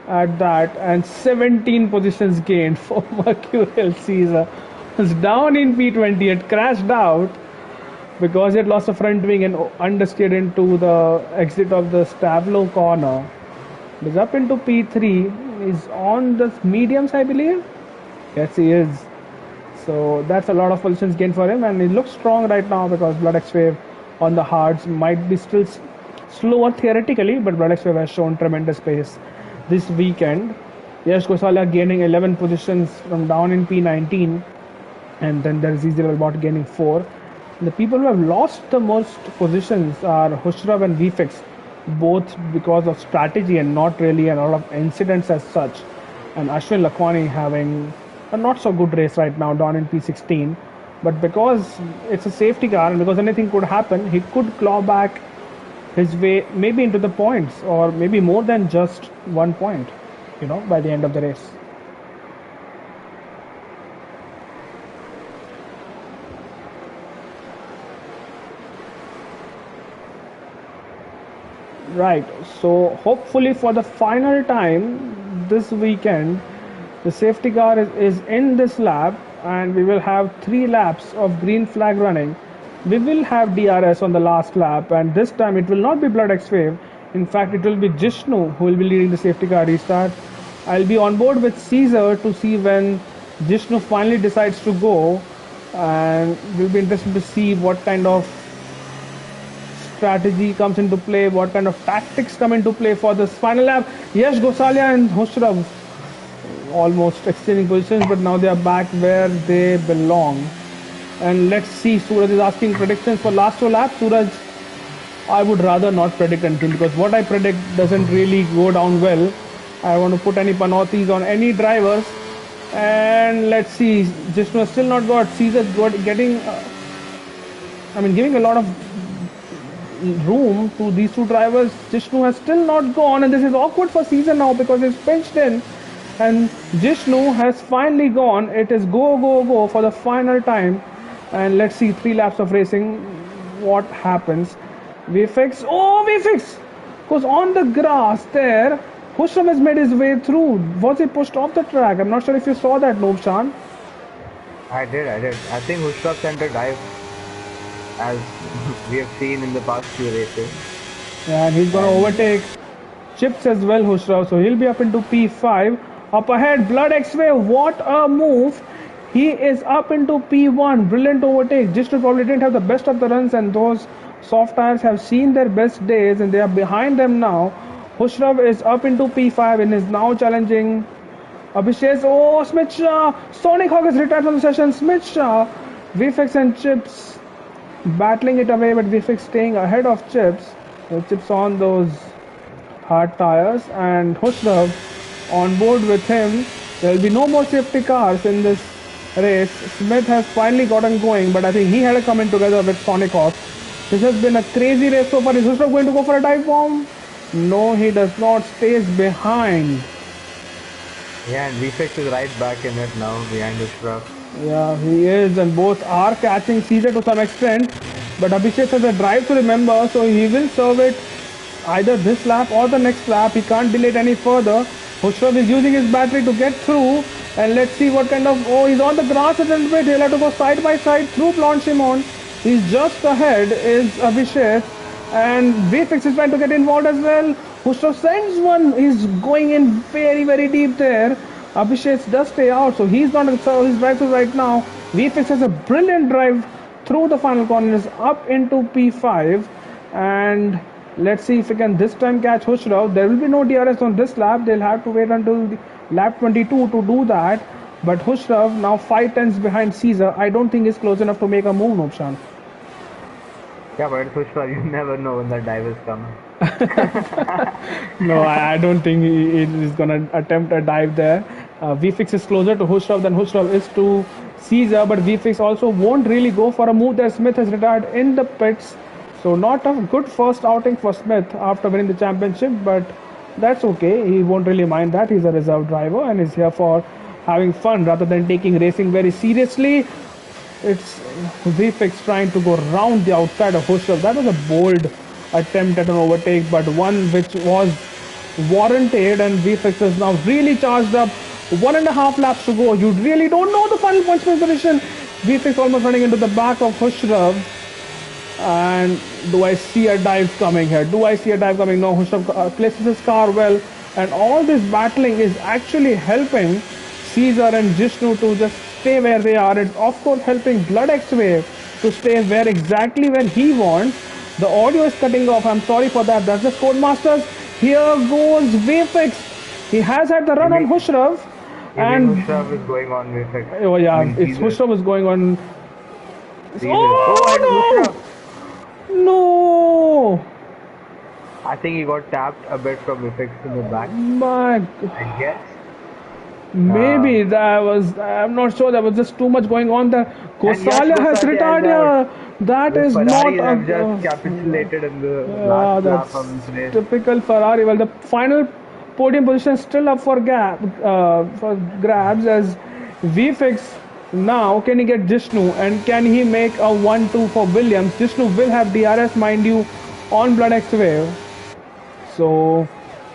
at that, and 17 positions gained for Mercurial Caesar. Was down in P20, it crashed out because it lost a front wing and understeered into the exit of the Stavlo corner. It is up into P3, is on the mediums I believe. Yes, he is. So that's a lot of positions gained for him, and he looks strong right now because Blood X Wave on the hards might be still slower theoretically, but Blood X Wave has shown tremendous pace this weekend. Yash Gosalia gaining 11 positions from down in P19, and then there's Easy Bot gaining 4. The people who have lost the most positions are Hushrav and VFix, both because of strategy and not really a lot of incidents as such. And Ashwin Lakhwani having a not so good race right now down in P16. But because it's a safety car and because anything could happen, he could claw back his way maybe into the points or maybe more than just 1 point, by the end of the race. Right, so hopefully for the final time this weekend, the safety car is in this lap, and we will have 3 laps of green flag running. We will have DRS on the last lap, and this time it will not be Blood X Wave. In fact, it will be Jishnu who will be leading the safety car restart. I'll be on board with Caesar to see when Jishnu finally decides to go, and we'll be interested to see what kind of strategy comes into play, what kind of tactics come into play for this final lap. Yash Gosalia and Hushrav almost exchanging positions, but now they are back where they belong. And let's see, Suraj is asking predictions for last 2 laps. Suraj, I would rather not predict anything because what I predict doesn't really go down well. I want to put any panautis on any drivers. And let's see, Jishnu has still not got Caesar giving a lot of room to these 2 drivers. Jishnu has still not gone, and this is awkward for Caesar now because he's pinched in, and Jishnu has finally gone. It is go for the final time, and let's see 3 laps of racing what happens. VFX goes on the grass there. Husham has made his way through. Was he pushed off the track? I'm not sure if you saw that, Nobshan. I did. I think Husham sent a dive, as we have seen in the past few races. Yeah, and he's gonna overtake Chips as well, Hushrav, so he'll be up into P5. Up ahead, Blood X Wave, what a move. He is up into P1, brilliant overtake. Jishnu probably didn't have the best of the runs, and those soft tires have seen their best days, and they are behind them now. Hushrav is up into P5 and is now challenging Abhishek. Oh, Smith Shah, Sonic Hawk is retired from the session. Smith Shah, VFX and Chips battling it away, but VFX staying ahead of Chips. Chips on those hard tires, and Hushrav on board with him. There will be no more safety cars in this race. Smith has finally gotten going, but I think he had a come in together with Sonic Hawk. This has been a crazy race so far. Is Hushrav going to go for a dive bomb? No, he does not. Stays behind. Yeah, and VFX is right back in it now behind Hushrav. Yeah, he is, and both are catching Caesar to some extent. But Abhishek has a drive to remember, so he will serve it either this lap or the next lap. He can't delay it any further. Hushrav is using his battery to get through, and let's see what kind of... Oh, he's on the grass a little bit. He'll have to go side by side through Blanc Shimon. He's just ahead is Abhishek, and VFX is trying to get involved as well. Hushrav sends one. He's going in very, very deep there. Abhishek does stay out, so he's not his drive through right now. VFX has a brilliant drive through the final corners up into P5, and let's see if we can this time catch Hushrav. There will be no DRS on this lap. They'll have to wait until lap 22 to do that. But Hushrav now 5 tenths behind Caesar. I don't think he's close enough to make a move, Nobshan. Yeah, but Hushrav, you never know when the dive is coming. No, I don't think he is going to attempt a dive there. VFX is closer to Hushrav than Hushrav is to Caesar, but VFX also won't really go for a move there. Smith has retired in the pits, so not a good first outing for Smith after winning the championship, but that's okay. He won't really mind that. He's a reserve driver and is here for having fun rather than taking racing very seriously. It's VFX trying to go round the outside of Hushrav. That was a bold attempt at an overtake, but one which was warranted, and VFX is now really charged up. 1.5 laps to go. You really don't know the final points position. VFX almost running into the back of Hushrav. And do I see a dive coming here? Do I see a dive coming? No, Hushrav places his car well, and all this battling is actually helping Caesar and Jishnu to just stay where they are. It's of course helping Blood X-Wave to stay where exactly where he wants. The audio is cutting off. I'm sorry for that. That's the Codemasters. Here goes Vfix. He has had the run on Imi, Hushrav, Imi and Hushrav is going on with it. oh I yeah, mean, it's Caesar. Hushrav is going on. Caesar. Oh, and Hushrav. Oh no! I think he got tapped a bit from Vifix in the back, My I guess. maybe that was. I'm not sure. There was just too much going on there. And Yash Gosalia has Gosalia is retired out. here. That The is not Ferraris a. have just capitulated in the Yeah, last lap that's of this race. typical Ferrari. Well, the final podium position is still up for grabs as VFix. Now, can he get Jishnu and can he make a 1-2 for Williams? Jishnu will have DRS, mind you, on Blood X Wave. So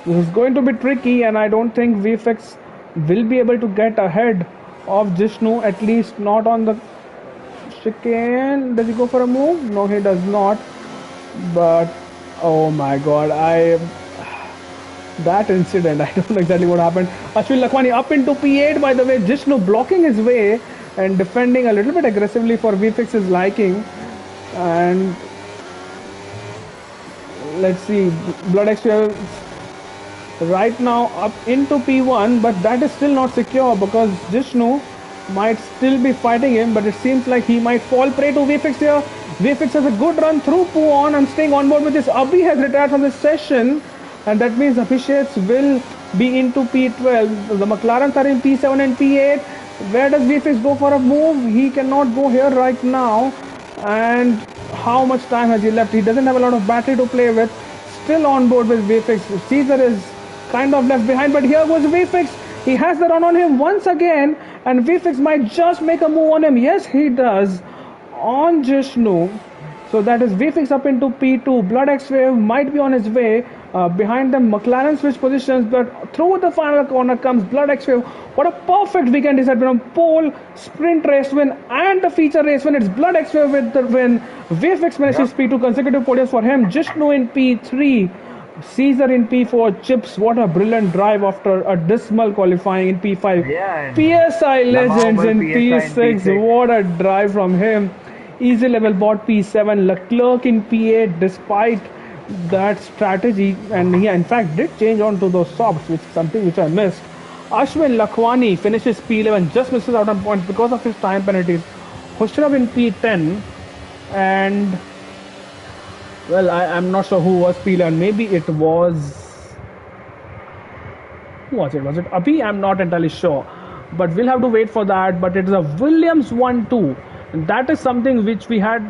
this is going to be tricky, and I don't think VFX will be able to get ahead of Jishnu, at least not on the chicane. Does he go for a move? No, he does not. But oh my god, I that incident, I don't know exactly what happened. Ashwin Lakhwani up into P8, by the way. Jishnu blocking his way and defending a little bit aggressively for VFX's liking. And let's see, Blood X right now up into P1, but that is still not secure because Jishnu might still be fighting him, but it seems like he might fall prey to VFX here. VFX has a good run through Puon and staying on board with this. Abhi has retired from this session, and that means Abhishek will be into P12. The McLarens are in P7 and P8. Where does VFX go for a move? He cannot go here right now. And how much time has he left? He doesn't have a lot of battery to play with. Still on board with VFX. Caesar is kind of left behind, but here goes VFX. He has the run on him once again, and VFX might just make a move on him. Yes, he does on Jishnu. So that is VFX up into P2. Blood X Wave might be on his way. Behind them, McLaren switch positions, but through the final corner comes Blood X Wave. What a perfect weekend he's had from pole, sprint race win, and the feature race win. It's Blood X Wave with the win. VFX finishes P2, consecutive podiums for him. Jishnu in P3. Caesar in P4, Chips, what a brilliant drive after a dismal qualifying in P5. Yeah, PSI legends in PSI in P6, what a drive from him. Easy level bot P7, Leclerc in P8 despite that strategy, and he in fact did change on to those softs, which is something which I missed. Ashwin Lakhwani finishes P11, just misses out on points because of his time penalties. Hushrav in P10, and well, I'm not sure who was P11. Maybe it was. Who was it? Was it Abhi? I'm not entirely sure. But we'll have to wait for that. But it is a Williams 1-2. And that is something which we had.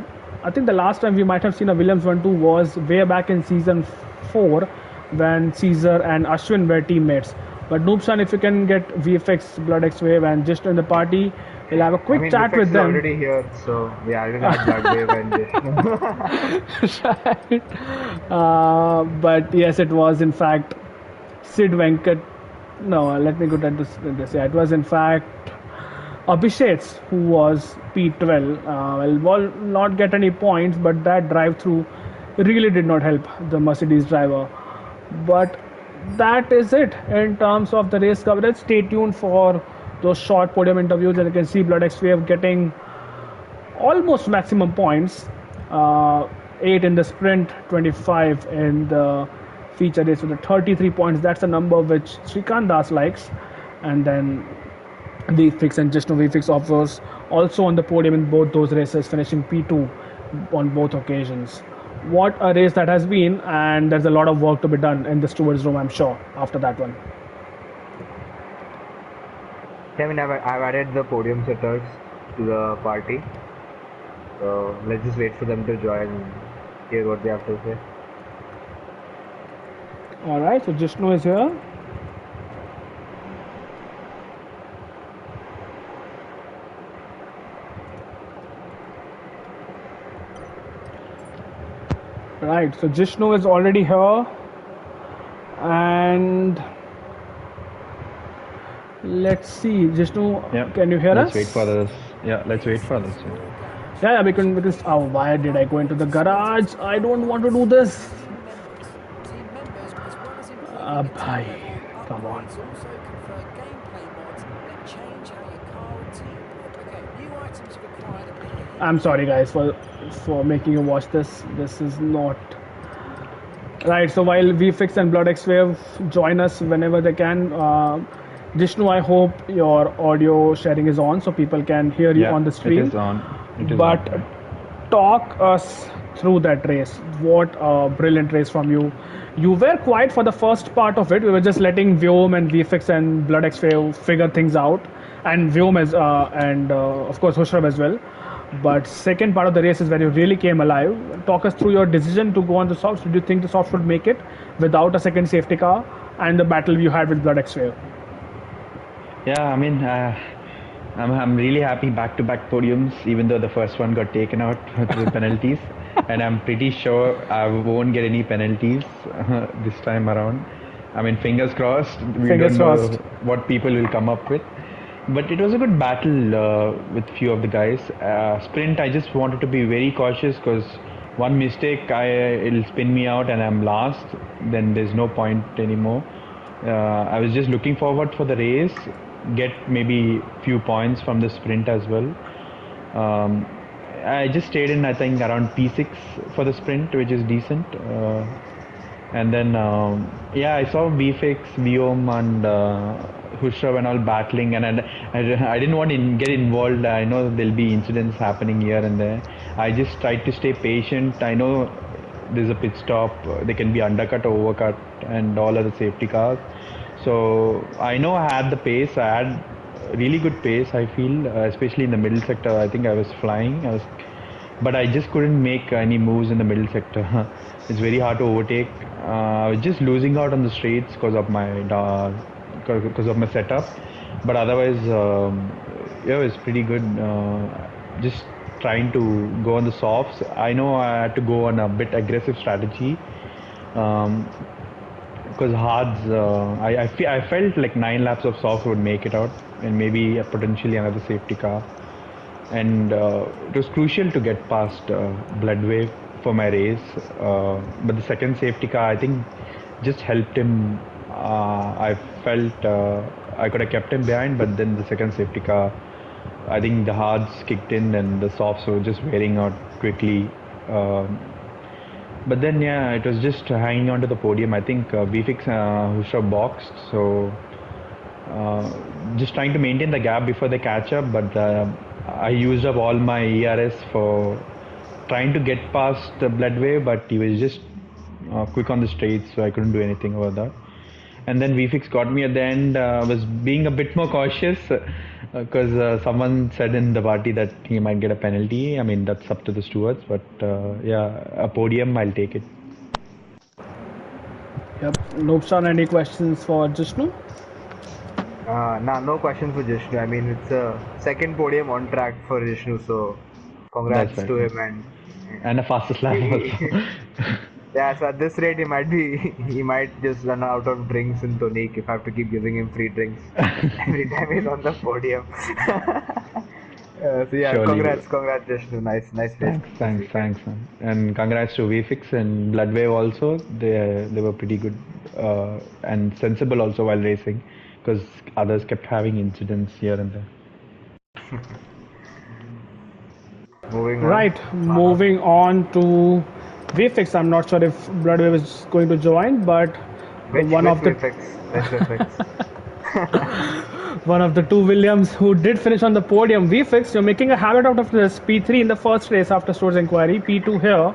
I think the last time we might have seen a Williams 1-2 was way back in season 4 when Caesar and Ashwin were teammates. But Noobshan, if you can get VFX, Blood X Wave, and just in the party, we'll have a quick chat VFX with is them. already here, so yeah, I'll add Blood Wave and Right. But yes, it was in fact Sid Venkat. No, let me go down to this. Yeah, it was in fact Abhishek who was P12. Will not get any points, but that drive through really did not help the Mercedes driver. But that is it in terms of the race coverage. Stay tuned for those short podium interviews, and you can see Blood X Wave getting almost maximum points. 8 in the sprint, 25 in the feature race with the 33 points. That's a number which Srikant Das likes. And then VFix and Jishnu VFX offers also on the podium in both those races, finishing P2 on both occasions. What a race that has been, and there's a lot of work to be done in the stewards room, I'm sure, after that one. I mean, I've added the podium setters to the party. So let's just wait for them to join and hear what they have to say. Alright, so Jishnu is here. Right, so Jishnu is already here, and let's see, Jishnu, can you hear Let's us? wait for this. Yeah, let's wait for this. Yeah, because oh, why did I go into the garage? I don't want to do this. Bhai, come on. I'm sorry, guys, for making you watch this. This is not right. So while VFix and BloodX Wave join us whenever they can, Jishnu, I hope your audio sharing is on so people can hear you Yeah, on the it stream. is on. It is But on. talk us through that race. What a brilliant race from you. You were quiet for the first part of it. We were just letting Vyom and VFX and BloodX Wave figure things out, and Vyom as and of course Hushrab as well. But second part of the race is where you really came alive. Talk us through your decision to go on the softs. Did you think the softs would make it without a second safety car, and the battle you had with BloodX Wave? Yeah, I mean, I'm really happy back-to-back podiums, even though the first one got taken out through penalties, and I'm pretty sure I won't get any penalties this time around. I mean, fingers crossed. We Fingers don't know crossed. what people will come up with, but it was a good battle with few of the guys. Sprint, I just wanted to be very cautious because one mistake, it'll spin me out, and I'm last. Then there's no point anymore. I was just looking forward for the race, get maybe few points from the sprint as well. Um, I just stayed in, I think, around P6 for the sprint, which is decent. And then, yeah, I saw VFX, Viom, and Hushraf and all battling, and I didn't want to get involved. I know there'll be incidents happening here and there. I just tried to stay patient. I know there's a pit stop, there can be undercut or overcut, and all other safety cars. So I know I had the pace. I had really good pace. I feel, especially in the middle sector. I think I was flying. But I just couldn't make any moves in the middle sector. It's very hard to overtake. I was just losing out on the straights because of my setup. But otherwise, yeah, it was pretty good. Just trying to go on the softs. I know I had to go on a bit aggressive strategy. Because hards, I felt like 9 laps of soft would make it out, and maybe potentially another safety car. And it was crucial to get past Bloodwave for my race. But the second safety car, I think, just helped him. I felt I could have kept him behind, but then the second safety car, I think the hards kicked in and the softs were just wearing out quickly. But then, yeah, it was just hanging on to the podium. I think VFix Husha boxed, so just trying to maintain the gap before they catch up. But I used up all my ERS for trying to get past the Bloodwave, but he was just quick on the straights, so I couldn't do anything about that. And then VFix got me at the end. Was being a bit more cautious because someone said in the party that he might get a penalty. I mean, that's up to the stewards, but yeah, a podium, I'll take it. Yep. Nobshan, any questions for Jishnu? Nah, no question for Jishnu. I mean, it's a second podium on track for Jishnu, so congrats That's to right. him. And a fastest lap also. Yeah, so at this rate, he might just run out of drinks in Tonic if I have to keep giving him free drinks every time he's on the podium. So yeah, Surely will. congrats, Jishnu. Nice race this weekend. Thanks, man. And congrats to VFix and Bloodwave also. They were pretty good and sensible also while racing, because others kept having incidents here and there. Moving on. Right, moving on to VFX. I'm not sure if Bloodwave is going to join, but Which one of the VFX? one of the two Williams who did finish on the podium. VFX, you're making a habit out of this. P3 in the first race after Store's inquiry, P2 here,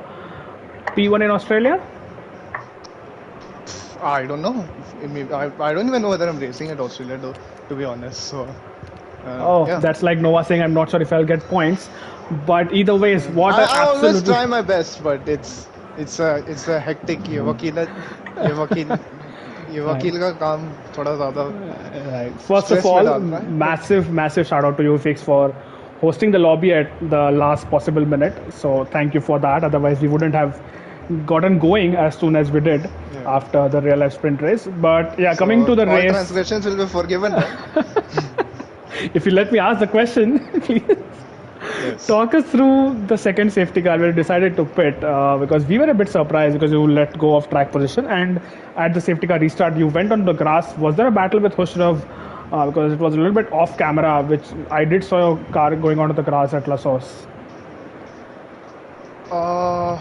P1 in Australia. I don't know. I don't even know whether I'm racing at Australia, though, to be honest. So, yeah. That's like Noah saying, I'm not sure if I'll get points. But either ways, what I a always absolutely try my best, but it's a hectic. ये वकील का काम थोड़ा ज़्यादा right. First of stress में all, डालता है. massive shout out to you, Fix, for hosting the lobby at the last possible minute. So thank you for that. Otherwise, we wouldn't have gotten going as soon as we did after the real life sprint race. But yeah, coming to the all race, transgressions will be forgiven. Right? if you let me ask the question, please. Yes. Talk us through the second safety car where you decided to pit, because we were a bit surprised because you let go of track position, and at the safety car restart you went on the grass. Was there a battle with Hushraf? Because it was a little bit off camera, which I did saw your car going onto the grass at La Sauce. Uh,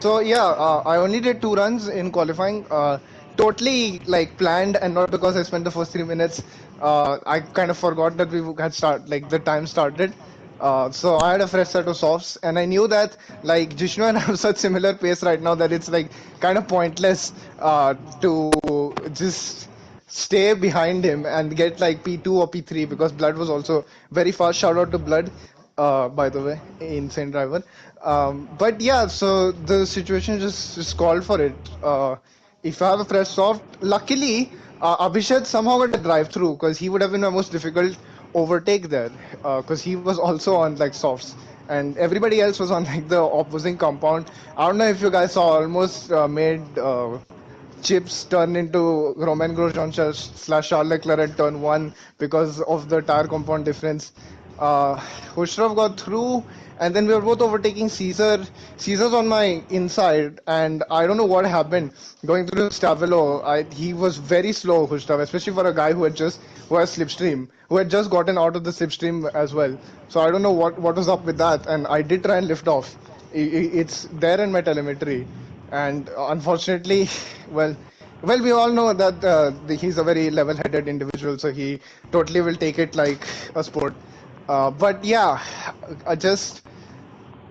so yeah, I only did 2 runs in qualifying. Totally like planned, and not because I spent the first 3 minutes. I kind of forgot that we had the time started. So I had a fresh set of softs, and I knew that like Jishnu and I have such similar pace right now that it's like kind of pointless to just stay behind him and get like P2 or P3 because Blood was also very fast. Shout out to Blood, by the way, insane driver. But yeah, so the situation just called for it. If I have a fresh soft, luckily Abhishek somehow got a drive through because he would have been my most difficult overtake there because he was also on like softs and everybody else was on like the opposing compound. I don't know if you guys saw, almost made Chips turn into Romain Grosjean slash Charles Leclerc at turn 1 because of the tire compound difference. Khusrav got through, and then we were both overtaking Caesar. Caesar's on my inside, and I don't know what happened. Going through Stavilo, he was very slow, Khusrav, especially for a guy who has slipstream, who had just gotten out of the slipstream as well. So I don't know what was up with that, and I did try and lift off. It's there in my telemetry. And unfortunately, well, we all know that he's a very level-headed individual, so he totally will take it like a sport. But yeah, just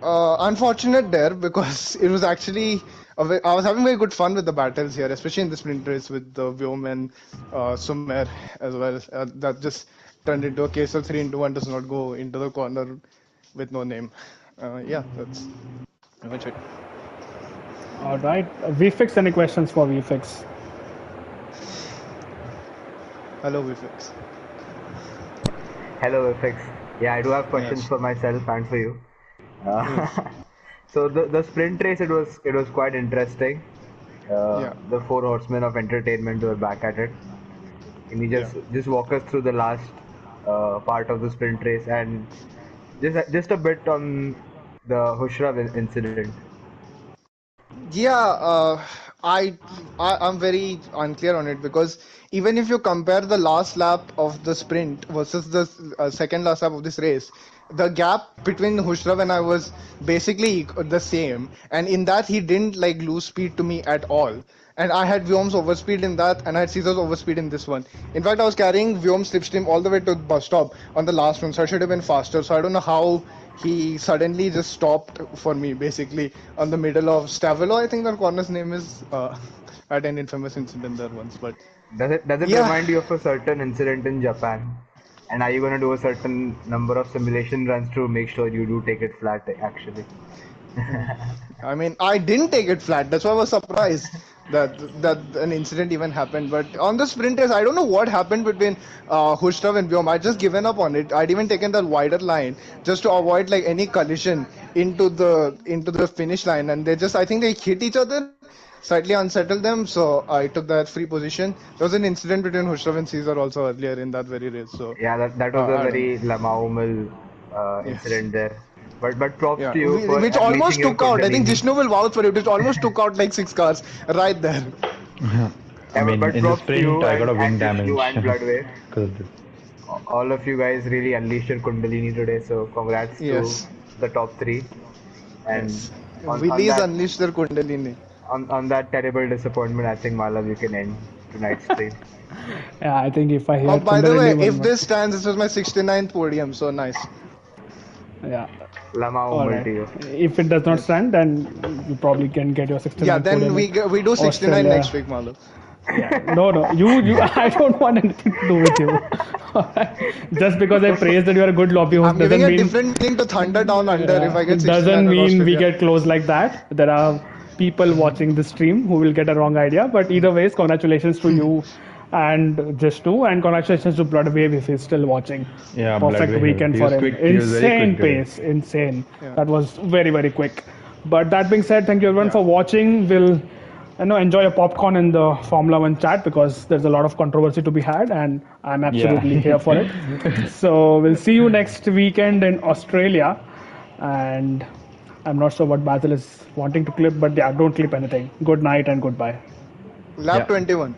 unfortunate there because it was actually I was having very good fun with the battles here, especially in the sprint race with the Vyom and Sumer as well. That just turned into a case of 3 into 1 does not go into the corner with no name. Yeah, that's pretty much it. All right. VFix, any questions for VFix? Hello, Vifix. Hello, FX. Yeah, I do have questions Yes. for myself and for you. Uh, Yes. so the sprint race, it was quite interesting. Yeah. The four horsemen of entertainment were back at it. Can you Yeah. just walk us through the last part of the sprint race and just a bit on the Hushra incident? Yeah, I'm very unclear on it because even if you compare the last lap of the sprint versus the second last lap of this race, the gap between Hushrav and I was basically the same, and in that he didn't like lose speed to me at all. And I had Vyom's overspeed in that, and I had Caesar's overspeed in this one. In fact, I was carrying Vyom's slipstream all the way to the bus stop on the last one, so I should have been faster. So I don't know how he suddenly just stopped for me, basically, on the middle of Stavilo, I think that corner's name is. I had an infamous incident there once, but Does it yeah. remind you of a certain incident in Japan? And are you going to do a certain number of simulation runs to make sure you do take it flat actually? I mean, I didn't take it flat. That's why I was surprised that an incident even happened. But on the sprint race, I don't know what happened between Hushrav and Vyom. I just given up on it. I'd even taken the wider line just to avoid like any collision into the finish line, and I think they hit each other, slightly unsettled them. So I took that free position. There was an incident between Hushrav and Caesar also earlier in that very race. So Yeah, that was a I don't know. very Lamaumal Yes. incident there. But props Yeah, to you for which unleashing almost your took out. I think Kundalini. Jishnu will vouch for it. Which almost took out like 6 cars right there. I Yeah, but, mean, but in the props to sprint, you I got a wing and Vishnu damage and Bloodwave. because of this. All of you guys really unleashed your Kundalini today. So congrats to Yes, the top three. And yes. on Willies that unleashed their Kundalini. on that terrible disappointment, I think Malav, you can end tonight's stream. Yeah, I think if I Oh, hear by the Kundalini way, one if more. this stands, this was my 69th podium, so nice. Yeah. All Lamaumal right. to you. If it does not Yes. stand, then you probably can get your Yeah, 69th then podium in we do 69 Australia. next week, Malu. Yeah, no. You. I don't want anything to do with you. Just because I praise that you are a good lobby host I'm giving doesn't a mean different meaning to Thunder Down Under if I get it 69 doesn't at mean we Australia. get close like that. There are people watching the stream who will get a wrong idea. But either ways, congratulations to you and just two, and congratulations to Bloodwave if he's still watching. Yeah, Perfect Bloodwave. weekend He for was him. quick. He was very Insane quick today. pace. Insane. Yeah. That was very quick. But that being said, thank you everyone Yeah. for watching. We'll enjoy your popcorn in the Formula One chat because there's a lot of controversy to be had, and I'm absolutely here for it. Yeah. So we'll see you next weekend in Australia, and I'm not sure what Basil is wanting to clip, but yeah, don't clip anything. Good night and goodbye. Lap Yeah. 21.